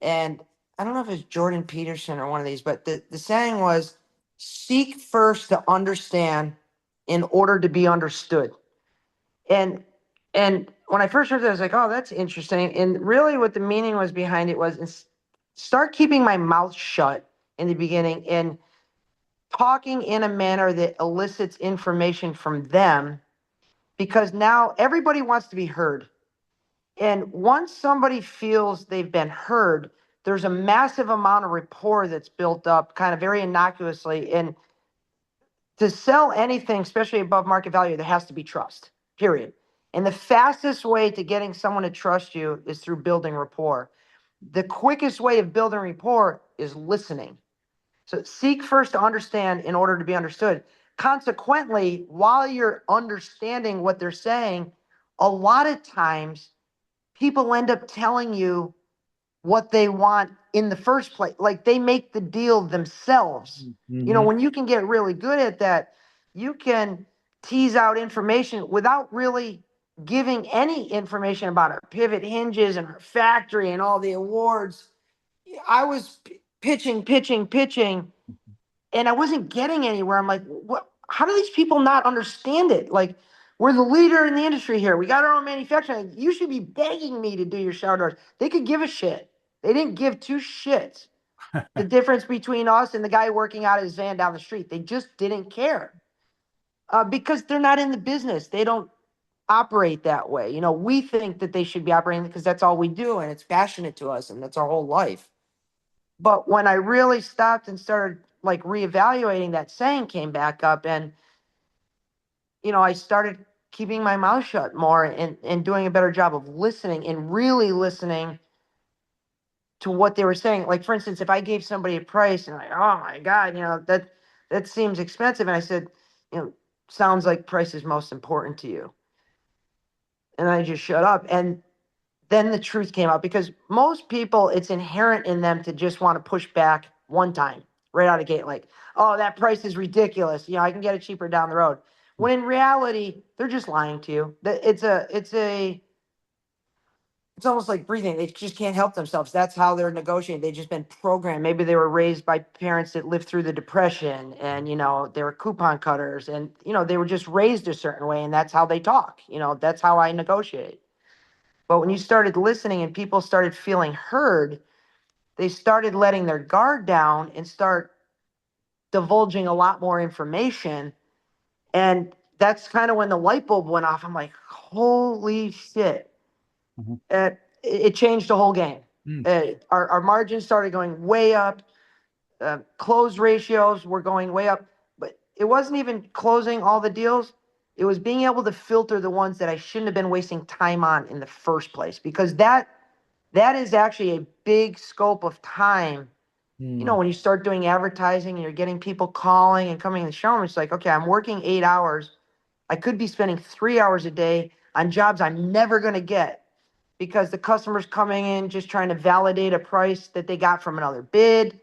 And I don't know if it's Jordan Peterson or one of these, but the saying was seek first to understand in order to be understood. And when I first heard that, I was like, oh, that's interesting. And really what the meaning was behind it was start keeping my mouth shut in the beginning and talking in a manner that elicits information from them, because now everybody wants to be heard. And once somebody feels they've been heard, there's a massive amount of rapport that's built up kind of very innocuously. And to sell anything, especially above market value, there has to be trust, period. And the fastest way to getting someone to trust you is through building rapport. The quickest way of building rapport is listening. So seek first to understand in order to be understood. Consequently, while you're understanding what they're saying, a lot of times people end up telling you what they want in the first place. Like they make the deal themselves. You know, when you can get really good at that, you can tease out information without really giving any information about her pivot hinges and her factory and all the awards. I was pitching, and I wasn't getting anywhere. I'm like, what? How do these people not understand it? Like, we're the leader in the industry here. We got our own manufacturing. You should be begging me to do your shower doors. They could give a shit. They didn't give two shits. The difference between us and the guy working out of his van down the street. They just didn't care because they're not in the business. They don't operate that way. You know, we think that they should be operating because that's all we do and it's passionate to us and that's our whole life. But when I really stopped and started like reevaluating, that saying came back up, and you know, I started keeping my mouth shut more and doing a better job of listening and really listening to what they were saying. Like, for instance, if I gave somebody a price and like, oh my God, you know, that seems expensive. And I said, you know, sounds like price is most important to you. And I just shut up. And then the truth came out, because most people, it's inherent in them to just want to push back one time right out of the gate. Like, oh, that price is ridiculous. You know, I can get it cheaper down the road. When in reality, they're just lying to you. It's almost like breathing. They just can't help themselves. That's how they're negotiating. They've just been programmed. Maybe they were raised by parents that lived through the Depression, and, you know, they were coupon cutters, and, you know, they were just raised a certain way, and that's how they talk. You know, that's how I negotiate. But when you started listening and people started feeling heard, they started letting their guard down and start divulging a lot more information. And that's kind of when the light bulb went off. I'm like, holy shit. It changed the whole game. Our margins started going way up. Close ratios were going way up. But it wasn't even closing all the deals. It was being able to filter the ones that I shouldn't have been wasting time on in the first place, because that is actually a big scope of time. You know, when you start doing advertising and you're getting people calling and coming to the showroom, it's like, okay, I'm working 8 hours. I could be spending 3 hours a day on jobs I'm never going to get because the customer's coming in just trying to validate a price that they got from another bid.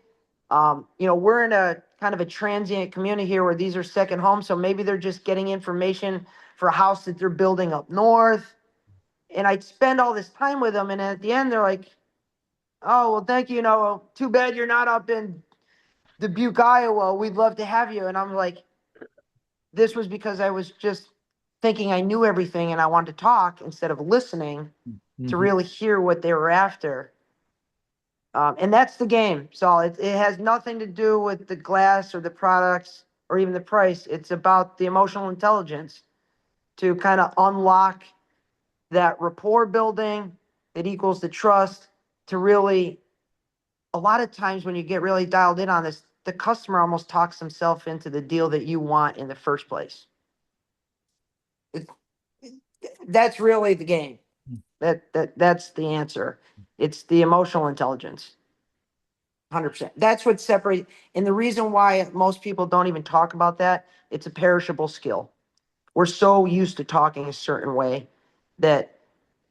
You know, we're in a kind of a transient community here where these are second homes. So maybe they're just getting information for a house that they're building up north. And I'd spend all this time with them. And at the end, they're like, oh, well, thank you. You know, too bad you're not up in Dubuque, Iowa. We'd love to have you. And I'm like, this was because I was just thinking I knew everything and I wanted to talk instead of listening to really hear what they were after. And that's the game. So it has nothing to do with the glass or the products or even the price. It's about the emotional intelligence to kind of unlock that rapport building that equals the trust, to really, a lot of times when you get really dialed in on this, the customer almost talks himself into the deal that you want in the first place. That's really the game. That's the answer. It's the emotional intelligence. 100%. That's what separates. And the reason why most people don't even talk about that, it's a perishable skill. We're so used to talking a certain way that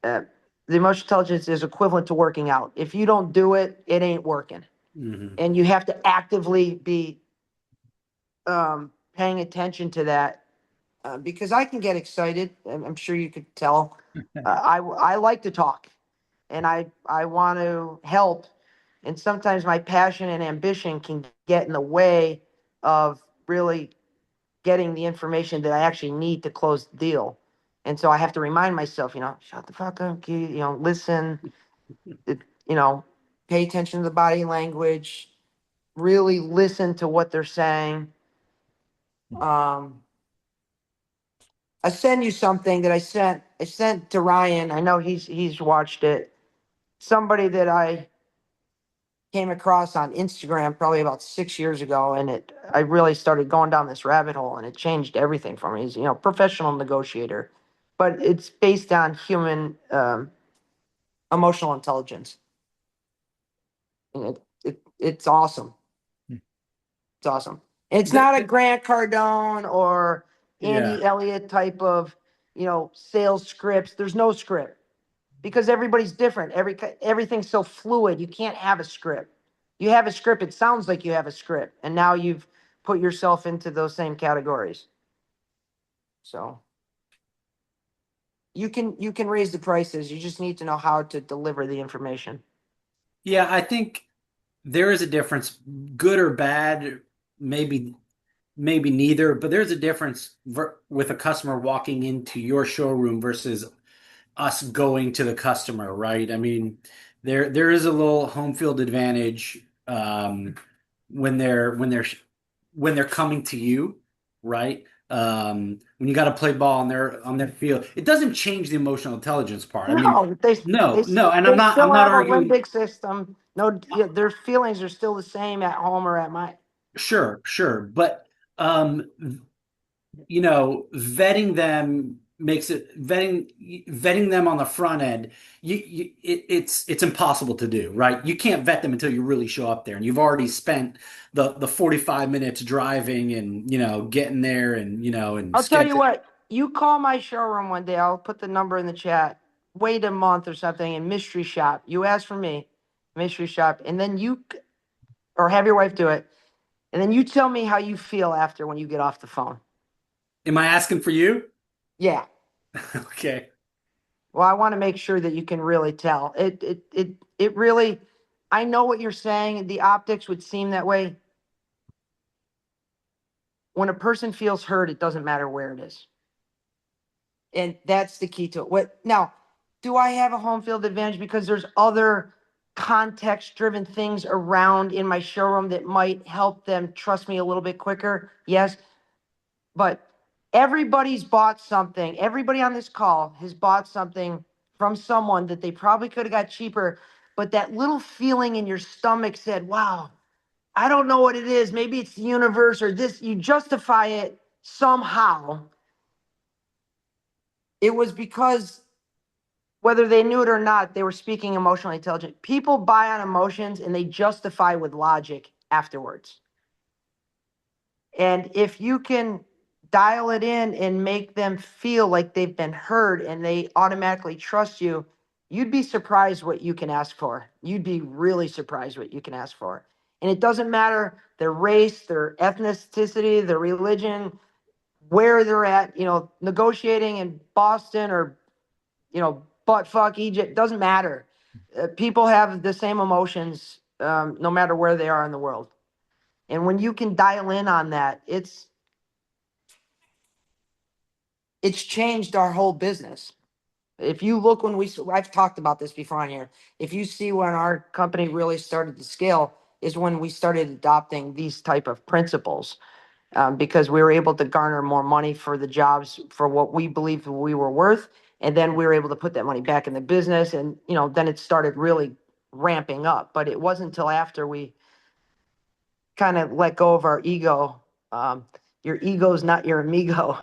the emotional intelligence is equivalent to working out. If you don't do it, it ain't working. And you have to actively be paying attention to that, because I can get excited. I'm sure you could tell. I like to talk, and I want to help. And sometimes my passion and ambition can get in the way of really getting the information that I actually need to close the deal. And so I have to remind myself, you know, shut the fuck up, you know, listen, you know, pay attention to the body language, really listen to what they're saying. I send you something that I sent to Ryan. I know he's watched it. Somebody that I came across on Instagram probably about 6 years ago, and I really started going down this rabbit hole, and it changed everything for me. He's professional negotiator, but it's based on human emotional intelligence, and it's awesome. It's awesome. And it's not a Grant Cardone or Andy Elliott type of sales scripts. There's no script because everybody's different. Everything's so fluid. You can't have a script. You have a script, it sounds like you have a script, and now you've put yourself into those same categories. So you can raise the prices. You just need to know how to deliver the information. Yeah, I think there is a difference, good or bad, maybe neither, but there's a difference with a customer walking into your showroom versus us going to the customer, right? I mean, there is a little home field advantage when they're coming to you, right? When you got to play ball on their field, it doesn't change the emotional intelligence part. I mean, No, no, and they I'm still not have a arguing. limbic system. No, their feelings are still the same at home or at my. Sure, but um, vetting them makes it vetting them on the front end. It's impossible to do, right? You can't vet them until you really show up there, and you've already spent the 45 minutes driving and getting there and I'll tell you schedule. what. You call my showroom one day. I'll put the number in the chat. Wait a month or something in mystery shop. You ask for me, mystery shop, and then or have your wife do it, and then you tell me how you feel after when you get off the phone. Am I asking for you? Yeah. Okay. Well, I want to make sure that you can really tell. It really. I know what you're saying. The optics would seem that way. When a person feels hurt, it doesn't matter where it is. And that's the key to it. What now? Do I have a home field advantage because there's other context-driven things around in my showroom that might help them trust me a little bit quicker? Yes, but everybody's bought something. Everybody on this call has bought something from someone that they probably could have got cheaper, but that little feeling in your stomach said, "Wow, I don't know what it is. Maybe it's the universe or this." You justify it somehow. It was because whether they knew it or not, they were speaking emotionally intelligent. People buy on emotions and they justify with logic afterwards. And if you can dial it in and make them feel like they've been heard and they automatically trust you, you'd be surprised what you can ask for. You'd be really surprised what you can ask for. And it doesn't matter their race, their ethnicity, their religion, where they're at, negotiating in Boston or, butt fuck Egypt, doesn't matter. People have the same emotions no matter where they are in the world. And when you can dial in on that, it's changed our whole business. If you look I've talked about this before on here. If you see when our company really started to scale is when we started adopting these type of principles. Because we were able to garner more money for the jobs for what we believed we were worth. And then we were able to put that money back in the business. And, then it started really ramping up. But it wasn't until after we kind of let go of our ego. Your ego's not your amigo.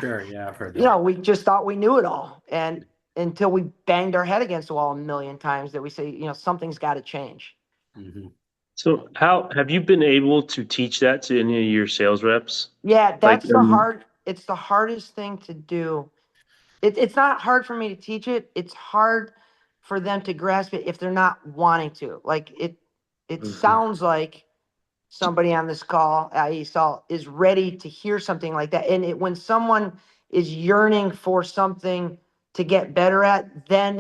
Sure, yeah, I've heard that. We just thought we knew it all. And until we banged our head against the wall a million times that we say, something's got to change. Mm-hmm. So how have you been able to teach that to any of your sales reps? Yeah, Like, it's the hardest thing to do. It's not hard for me to teach it. It's hard for them to grasp it if they're not wanting to. Like it sounds like somebody on this call, i.e. Saul, is ready to hear something like that. And when someone is yearning for something to get better at, then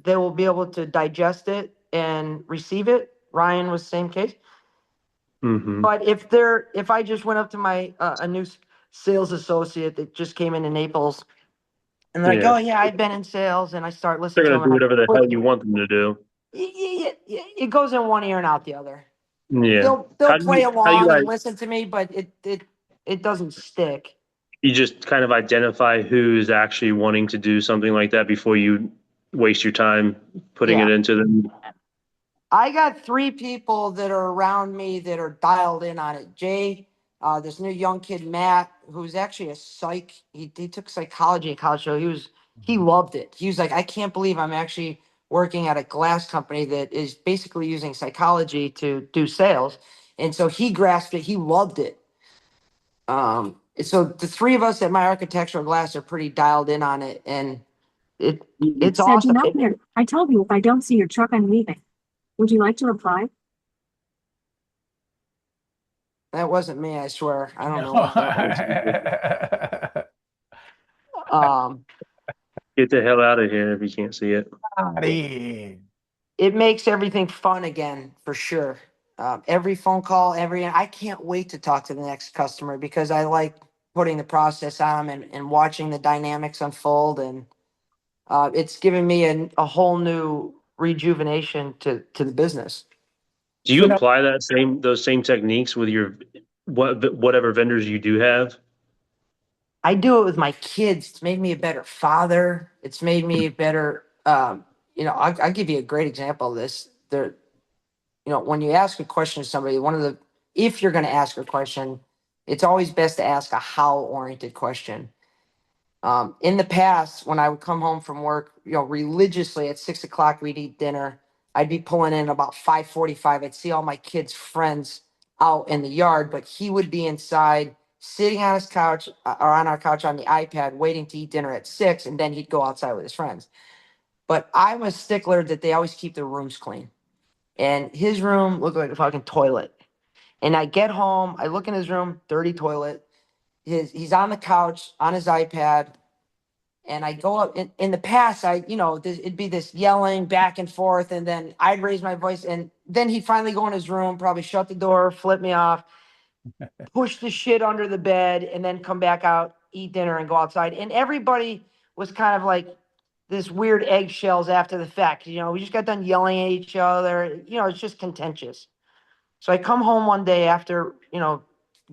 they will be able to digest it and receive it. Ryan was the same case. Mhm. But if I just went up to my a new sales associate that just came in Naples, and they're like, Yeah, "Oh yeah, I've been in sales," and I start they're listening to gonna them, do and whatever the hell you want them to do. it goes in one ear and out the other. Yeah. They'll play How you along guys, and listen to me, but it doesn't stick. you just kind of identify who's actually wanting to do something like that before you waste your time putting Yeah. it into them? I got 3 people that are around me that are dialed in on it. Jay, this new young kid, Matt, who's actually a psych. He took psychology in college, so he loved it. He was like, I can't believe I'm actually working at a glass company that is basically using psychology to do sales. And so he grasped it. He loved it. So the 3 of us at my architectural glass are pretty dialed in on it, and it's awesome. I told you if I don't see your truck, I'm leaving. Would you like to apply? That wasn't me, I swear. I don't know what that was. Get the hell out of here if you can't see it. It makes everything fun again, for sure. Every phone call, I can't wait to talk to the next customer because I like putting the process on them and watching the dynamics unfold. And it's given me a whole new rejuvenation to the business. Do you apply those same techniques with your whatever vendors you do have? I do it with my kids. It's made me a better father. It's made me a better, I'll give you a great example of this. When you ask a question to somebody, if you're going to ask a question, it's always best to ask a how-oriented question. In the past, when I would come home from work, religiously at 6 o'clock, we'd eat dinner. I'd be pulling in about 5:45. I'd see all my kids' friends out in the yard, but he would be inside sitting on his couch or on our couch on the iPad, waiting to eat dinner at 6, and then he'd go outside with his friends. But I'm a stickler that they always keep their rooms clean. And his room looked like a fucking toilet. And I get home, I look in his room, dirty toilet. He's on the couch on his iPad. And I go up in the past, it'd be this yelling back and forth. And then I'd raise my voice. And then he'd finally go in his room, probably shut the door, flip me off, push the shit under the bed, and then come back out, eat dinner, and go outside. And everybody was kind of like this weird eggshells after the fact. We just got done yelling at each other. It's just contentious. So I come home one day after,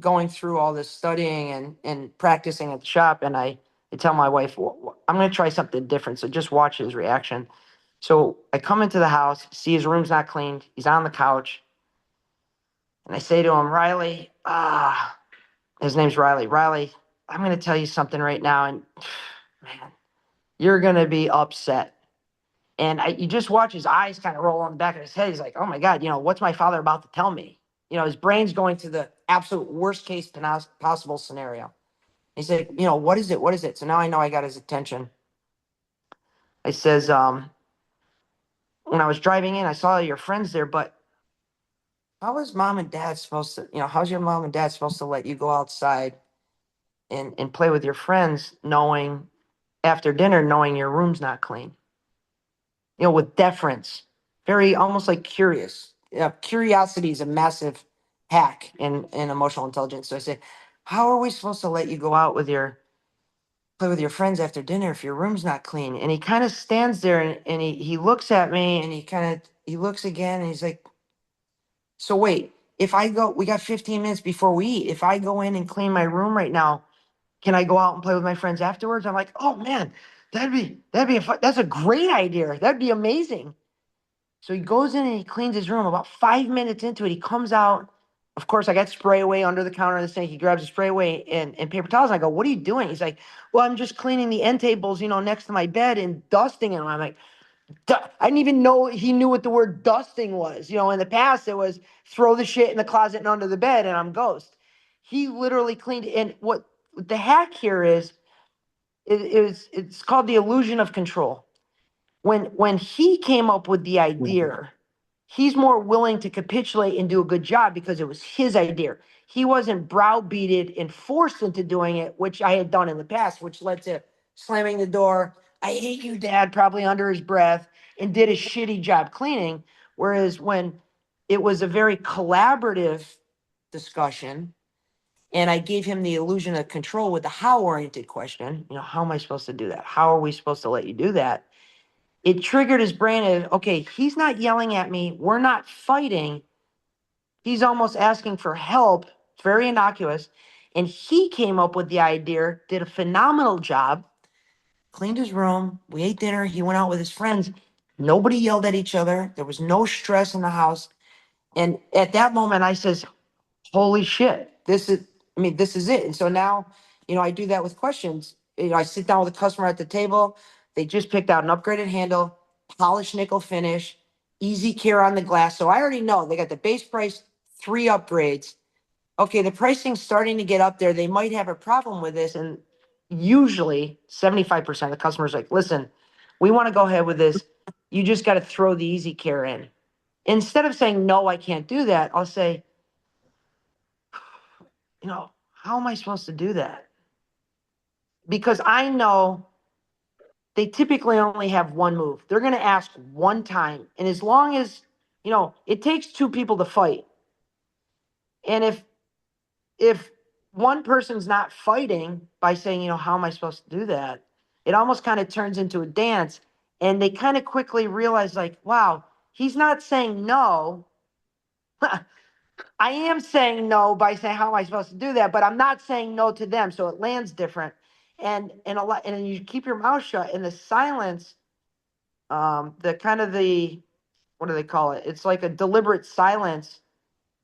going through all this studying and practicing at the shop, and I tell my wife, well, I'm going to try something different. So just watch his reaction. So I come into the house, see his room's not cleaned. He's on the couch. And I say to him, Riley, his name's Riley. Riley, I'm going to tell you something right now. And man, you're going to be upset. And you just watch his eyes kind of roll on the back of his head. He's like, oh my God, what's my father about to tell me? His brain's going to the absolute worst case possible scenario. He said, what is it? What is it? So now I know I got his attention. I says, when I was driving in, I saw your friends there, but how's your mom and dad supposed to let you go outside and play with your friends after dinner, knowing your room's not clean? With deference, very almost like curious. Curiosity is a massive hack in emotional intelligence. So I say, how are we supposed to let you go out play with your friends after dinner if your room's not clean? And he kind of stands there and he looks at me and he looks again and he's like, so wait, we got 15 minutes before we eat. If I go in and clean my room right now, can I go out and play with my friends afterwards? I'm like, oh man, that's a great idea. That'd be amazing. So he goes in and he cleans his room. About 5 minutes into it, he comes out. Of course, I got spray away under the counter of the sink. He grabs a spray away and paper towels. And I go, what are you doing? He's like, well, I'm just cleaning the end tables, next to my bed and dusting them. I'm like, I didn't even know he knew what the word dusting was. In the past, it was throw the shit in the closet and under the bed and I'm ghost. He literally cleaned it. And what the hack here is it's called the illusion of control. When he came up with the idea, he's more willing to capitulate and do a good job because it was his idea. He wasn't browbeated and forced into doing it, which I had done in the past, which led to slamming the door. I hate you, Dad, probably under his breath, and did a shitty job cleaning. Whereas when it was a very collaborative discussion, and I gave him the illusion of control with the how-oriented question, how am I supposed to do that? How are we supposed to let you do that? It triggered his brain as, okay, he's not yelling at me. We're not fighting. he's almost asking for help. It's very innocuous. And he came up with the idea, did a phenomenal job, cleaned his room. We ate dinner. He went out with his friends. Nobody yelled at each other. There was no stress in the house. And at that moment, I says, holy shit, this is it. And so now, I do that with questions. I sit down with a customer at the table. They just picked out an upgraded handle, polished nickel finish, easy care on the glass. So I already know they got the base price, 3 upgrades. Okay, the pricing's starting to get up there. They might have a problem with this. And usually 75% of the customers are like, listen, we want to go ahead with this. You just got to throw the easy care in. Instead of saying, no, I can't do that, I'll say, how am I supposed to do that? Because I know they typically only have one move. They're going to ask one time. And as long as, it takes 2 people to fight. And if one person's not fighting by saying, how am I supposed to do that? It almost kind of turns into a dance. And they kind of quickly realize, like, wow, he's not saying no. I am saying no by saying, how am I supposed to do that? But I'm not saying no to them. So it lands different. And you keep your mouth shut, and the silence, what do they call it? It's like a deliberate silence.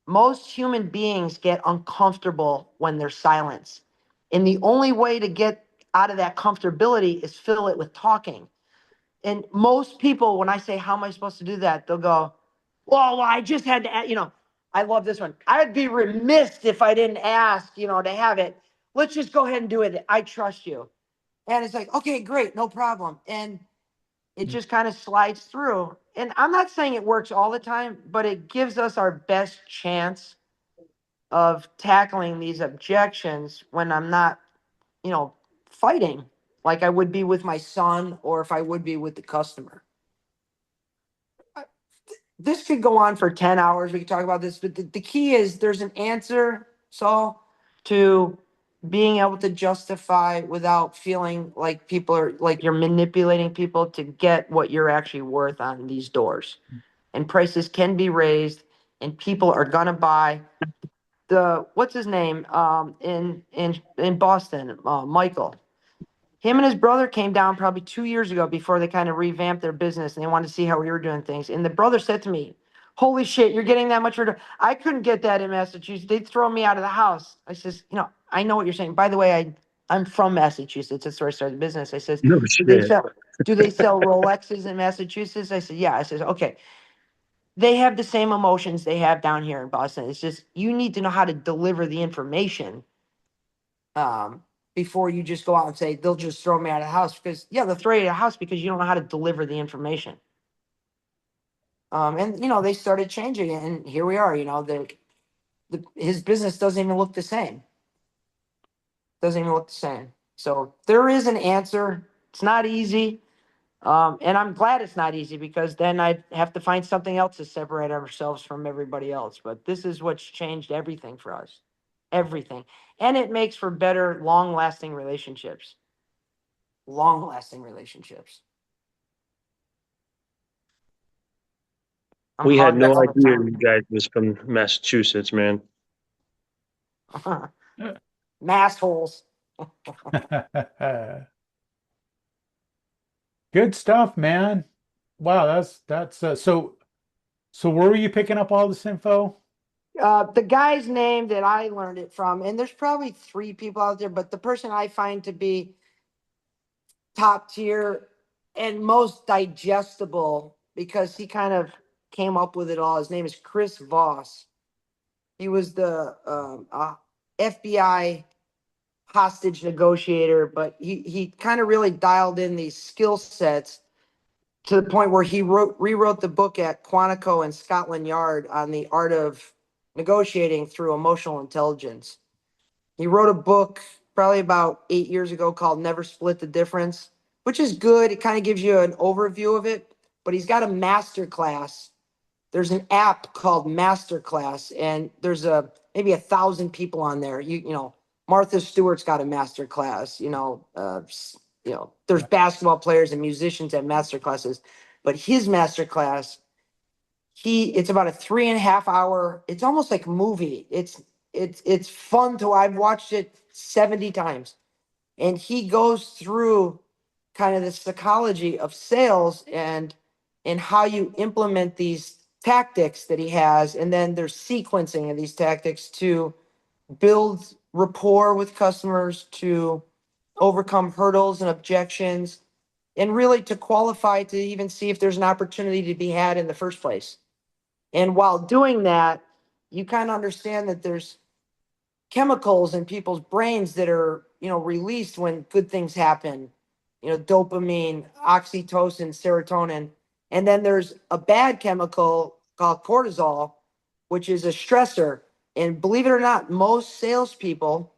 Most human beings get uncomfortable when there's silence. And the only way to get out of that comfortability is fill it with talking. And most people, when I say, how am I supposed to do that? They'll go, well, I just had to, I love this one. I'd be remiss if I didn't ask, to have it. Let's just go ahead and do it. I trust you. And it's like, okay, great, no problem. And it just kind of slides through. And I'm not saying it works all the time, but it gives us our best chance of tackling these objections when I'm not, fighting like I would be with my son, or if I would be with the customer. This could go on for 10 hours. We could talk about this, but the key is there's an answer, Saul, to being able to justify without feeling like people are like you're manipulating people to get what you're actually worth on these doors. And prices can be raised, and people are gonna buy. What's his name, in Boston, Michael. Him and his brother came down probably 2 years ago before they kind of revamped their business, and they wanted to see how we were doing things. And the brother said to me, holy shit, you're getting that much for I couldn't get that in Massachusetts. They'd throw me out of the house. I says, I know what you're saying. By the way, I'm from Massachusetts. That's where I started the business. I says, No do they shit. sell Rolexes in Massachusetts? I said, yeah. I says, okay. They have the same emotions they have down here in Boston. It's just, you need to know how to deliver the information before you just go out and say, they'll just throw me out of the house. Because, yeah, they'll throw you out of the house because you don't know how to deliver the information. And, they started changing it. And here we are, his business doesn't even look the same. Doesn't even look the same. So there is an answer. It's not easy. And I'm glad it's not easy, because then I have to find something else to separate ourselves from everybody else. But this is what's changed everything for us. Everything. And it makes for better, long-lasting relationships. Long-lasting relationships. I'm We had hugged no all the idea time. you guys was from Massachusetts, man. Massholes. Good stuff, man. Wow, that's so where were you picking up all this info? The guy's name that I learned it from, and there's probably 3 people out there, but the person I find to be top tier and most digestible, because he kind of came up with it all. His name is Chris Voss. He was the FBI hostage negotiator, but he kind of really dialed in these skill sets to the point where he rewrote the book at Quantico and Scotland Yard on the art of negotiating through emotional intelligence. He wrote a book probably about 8 years ago called Never Split the Difference, which is good. It kind of gives you an overview of it, but he's got a master class. There's an app called Masterclass, and there's maybe 1,000 people on there. Martha Stewart's got a master class. There's basketball players and musicians at master classes, but his master class, It's about a 3.5 hour, it's almost like a movie. It's fun to, I've watched it 70 times. And he goes through kind of the psychology of sales and how you implement these tactics that he has, and then there's sequencing of these tactics to build rapport with customers, to overcome hurdles and objections, and really to qualify to even see if there's an opportunity to be had in the first place. And while doing that, you kind of understand that there's chemicals in people's brains that are, released when good things happen. Dopamine, oxytocin, serotonin. And then there's a bad chemical called cortisol, which is a stressor. And believe it or not, most salespeople,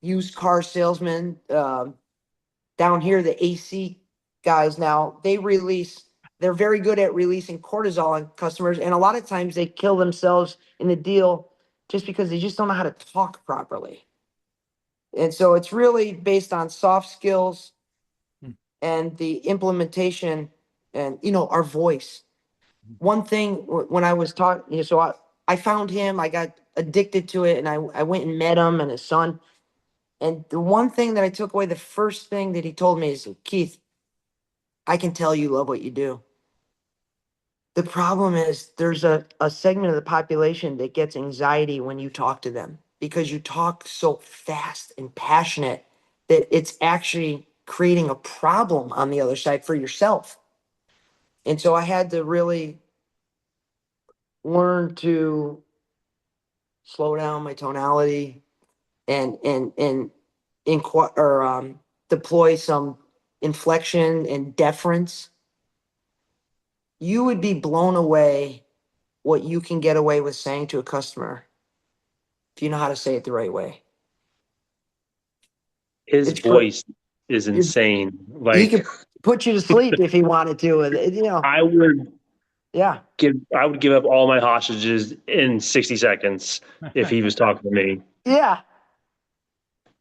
used car salesmen, down here, the AC guys now, they're very good at releasing cortisol on customers. And a lot of times they kill themselves in the deal just because they just don't know how to talk properly. And so it's really based on soft skills and the implementation and, our voice. One thing when I was talking, so I found him, I got addicted to it, and I went and met him and his son. And the one thing that I took away, the first thing that he told me is, Keith, I can tell you love what you do. The problem is there's a segment of the population that gets anxiety when you talk to them because you talk so fast and passionate that it's actually creating a problem on the other side for yourself. And so I had to really learn to slow down my tonality and deploy some inflection and deference. You would be blown away what you can get away with saying to a customer if you know how to say it the right way. His It's voice is insane. He Like, could put you to sleep if he wanted to. I would Yeah. give up all my hostages in 60 seconds if he was talking to me. Yeah.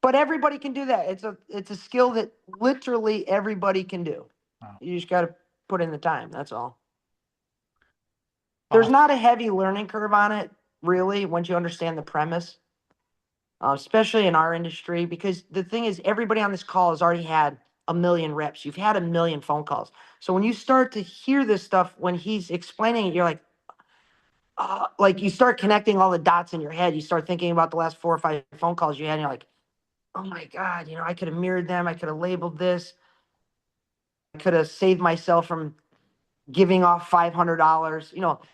But everybody can do that. It's a skill that literally everybody can do. Wow. You just got to put in the time. That's all. There's not a heavy learning curve on it, really, once you understand the premise, especially in our industry, because the thing is, everybody on this call has already had a million reps. You've had a million phone calls. So when you start to hear this stuff, when he's explaining it, you're like you start connecting all the dots in your head. You start thinking about the last 4 or 5 phone calls you had, and you're like, oh my God, I could have mirrored them. I could have labeled this. I could have saved myself from giving off $500.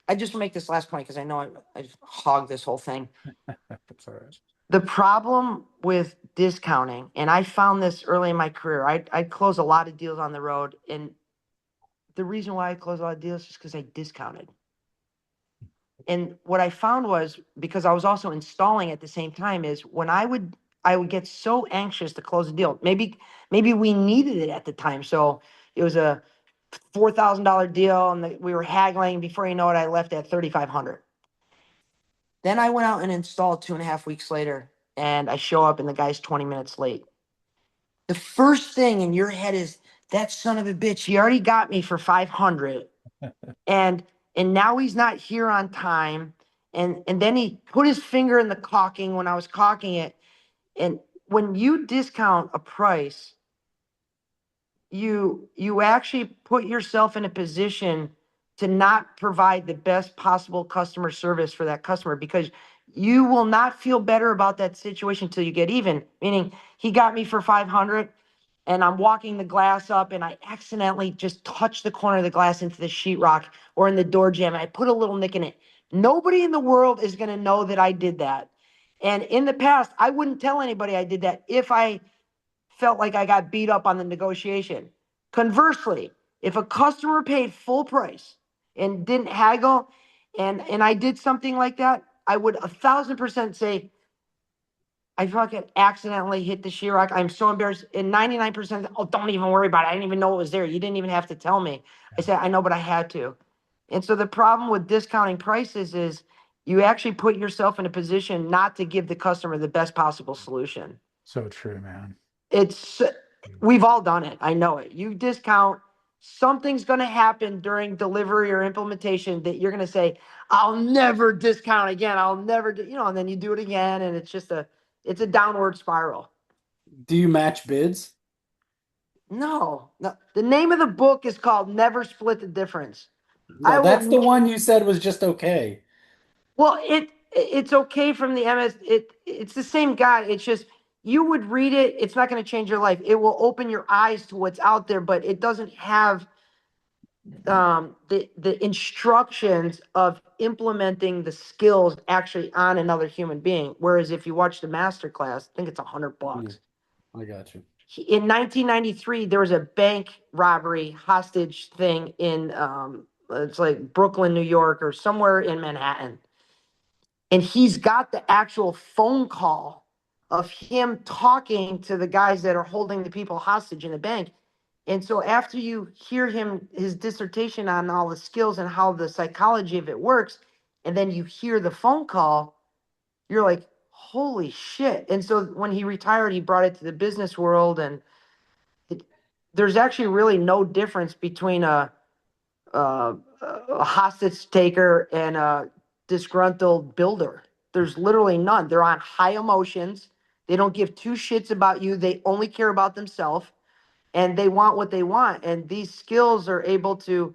I just make this last point because I know I've hogged this whole thing. That's all right. The problem with discounting, and I found this early in my career, I'd close a lot of deals on the road. And the reason why I closed a lot of deals is because I discounted. And what I found was, because I was also installing at the same time, is when I would get so anxious to close a deal. Maybe we needed it at the time. So it was a $4,000 deal and we were haggling. Before you know it, I left at 3,500. Then I went out and installed 2.5 weeks later, and I show up and the guy's 20 minutes late. The first thing in your head is, that son of a bitch, he already got me for 500. and now he's not here on time. And then he put his finger in the caulking when I was caulking it. And when you discount a price, you actually put yourself in a position to not provide the best possible customer service for that customer, because you will not feel better about that situation until you get even. Meaning, he got me for 500 and I'm walking the glass up and I accidentally just touch the corner of the glass into the sheetrock or in the door jamb, and I put a little nick in it. Nobody in the world is going to know that I did that. And in the past, I wouldn't tell anybody I did that if I felt like I got beat up on the negotiation. Conversely, if a customer paid full price and didn't haggle, and I did something like that, I would 1,000% say, I fucking accidentally hit the sheetrock. I'm so embarrassed. And 99%, oh, don't even worry about it. I didn't even know it was there. You didn't even have to tell me. I said, I know, but I had to. And so the problem with discounting prices is you actually put yourself in a position not to give the customer the best possible solution. So true, man. We've all done it. I know it. You discount something's going to happen during delivery or implementation that you're going to say, I'll never discount again. I'll never do, and then you do it again. And it's just it's a downward spiral. Do you match bids? No. The name of the book is called Never Split the Difference. No, that's the one you said was just okay. Well, it's okay from the MS. It's the same guy. It's just you would read it. It's not going to change your life. It will open your eyes to what's out there, but it doesn't have the instructions of implementing the skills actually on another human being. Whereas if you watch the master class, I think it's $100. I got you. In 1993, there was a bank robbery hostage thing in it's like Brooklyn, New York, or somewhere in Manhattan. And he's got the actual phone call of him talking to the guys that are holding the people hostage in the bank. And so after you hear his dissertation on all the skills and how the psychology of it works, and then you hear the phone call, you're like, holy shit. And so when he retired, he brought it to the business world. And there's actually really no difference between a hostage taker and a disgruntled builder. There's literally none. They're on high emotions. They don't give two shits about you. They only care about themselves, and they want what they want. And these skills are able to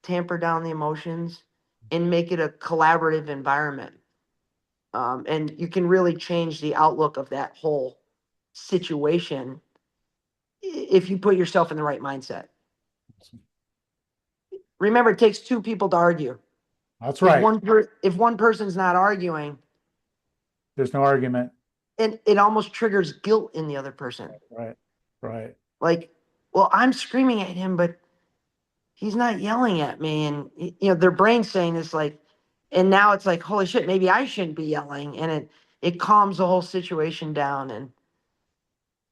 tamper down the emotions and make it a collaborative environment. And you can really change the outlook of that whole situation if you put yourself in the right mindset. Remember, it takes two people to argue. That's right. If one person's not arguing, there's no argument. And it almost triggers guilt in the other person. Right. Like, well, I'm screaming at him, but he's not yelling at me. And, their brain's saying this, like, and now it's like, holy shit, maybe I shouldn't be yelling. And it calms the whole situation down. And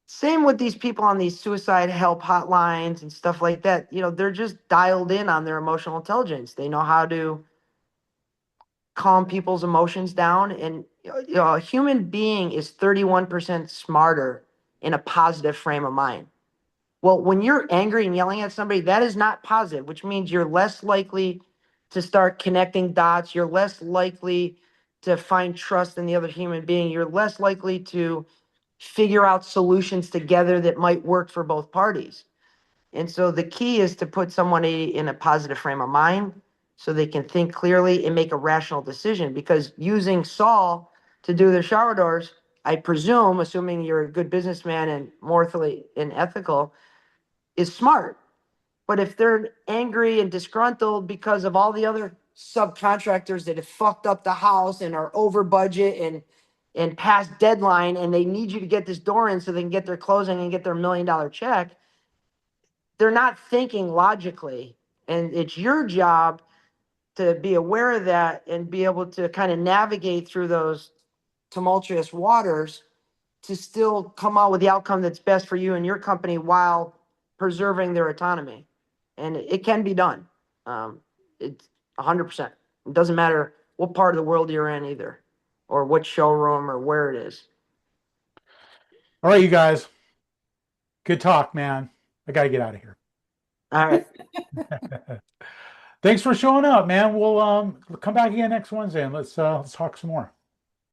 same with these people on these suicide help hotlines and stuff like that. They're just dialed in on their emotional intelligence. They know how to calm people's emotions down. And a human being is 31% smarter in a positive frame of mind. Well, when you're angry and yelling at somebody, that is not positive, which means you're less likely to start connecting dots. You're less likely to find trust in the other human being. You're less likely to figure out solutions together that might work for both parties. And so the key is to put someone in a positive frame of mind so they can think clearly and make a rational decision. Because using Saul to do their shower doors, I presume, assuming you're a good businessman and morally and ethical, is smart. But if they're angry and disgruntled because of all the other subcontractors that have fucked up the house and are over budget and past deadline, and they need you to get this door in so they can get their closing and get their $1 million check, they're not thinking logically. And it's your job to be aware of that and be able to kind of navigate through those tumultuous waters to still come out with the outcome that's best for you and your company while preserving their autonomy. And it can be done. It's 100%. It doesn't matter what part of the world you're in either, or what showroom or where it is. All right, you guys. Good talk, man. I got to get out of here. All right. Thanks for showing up, man. We'll come back again next Wednesday and let's talk some more.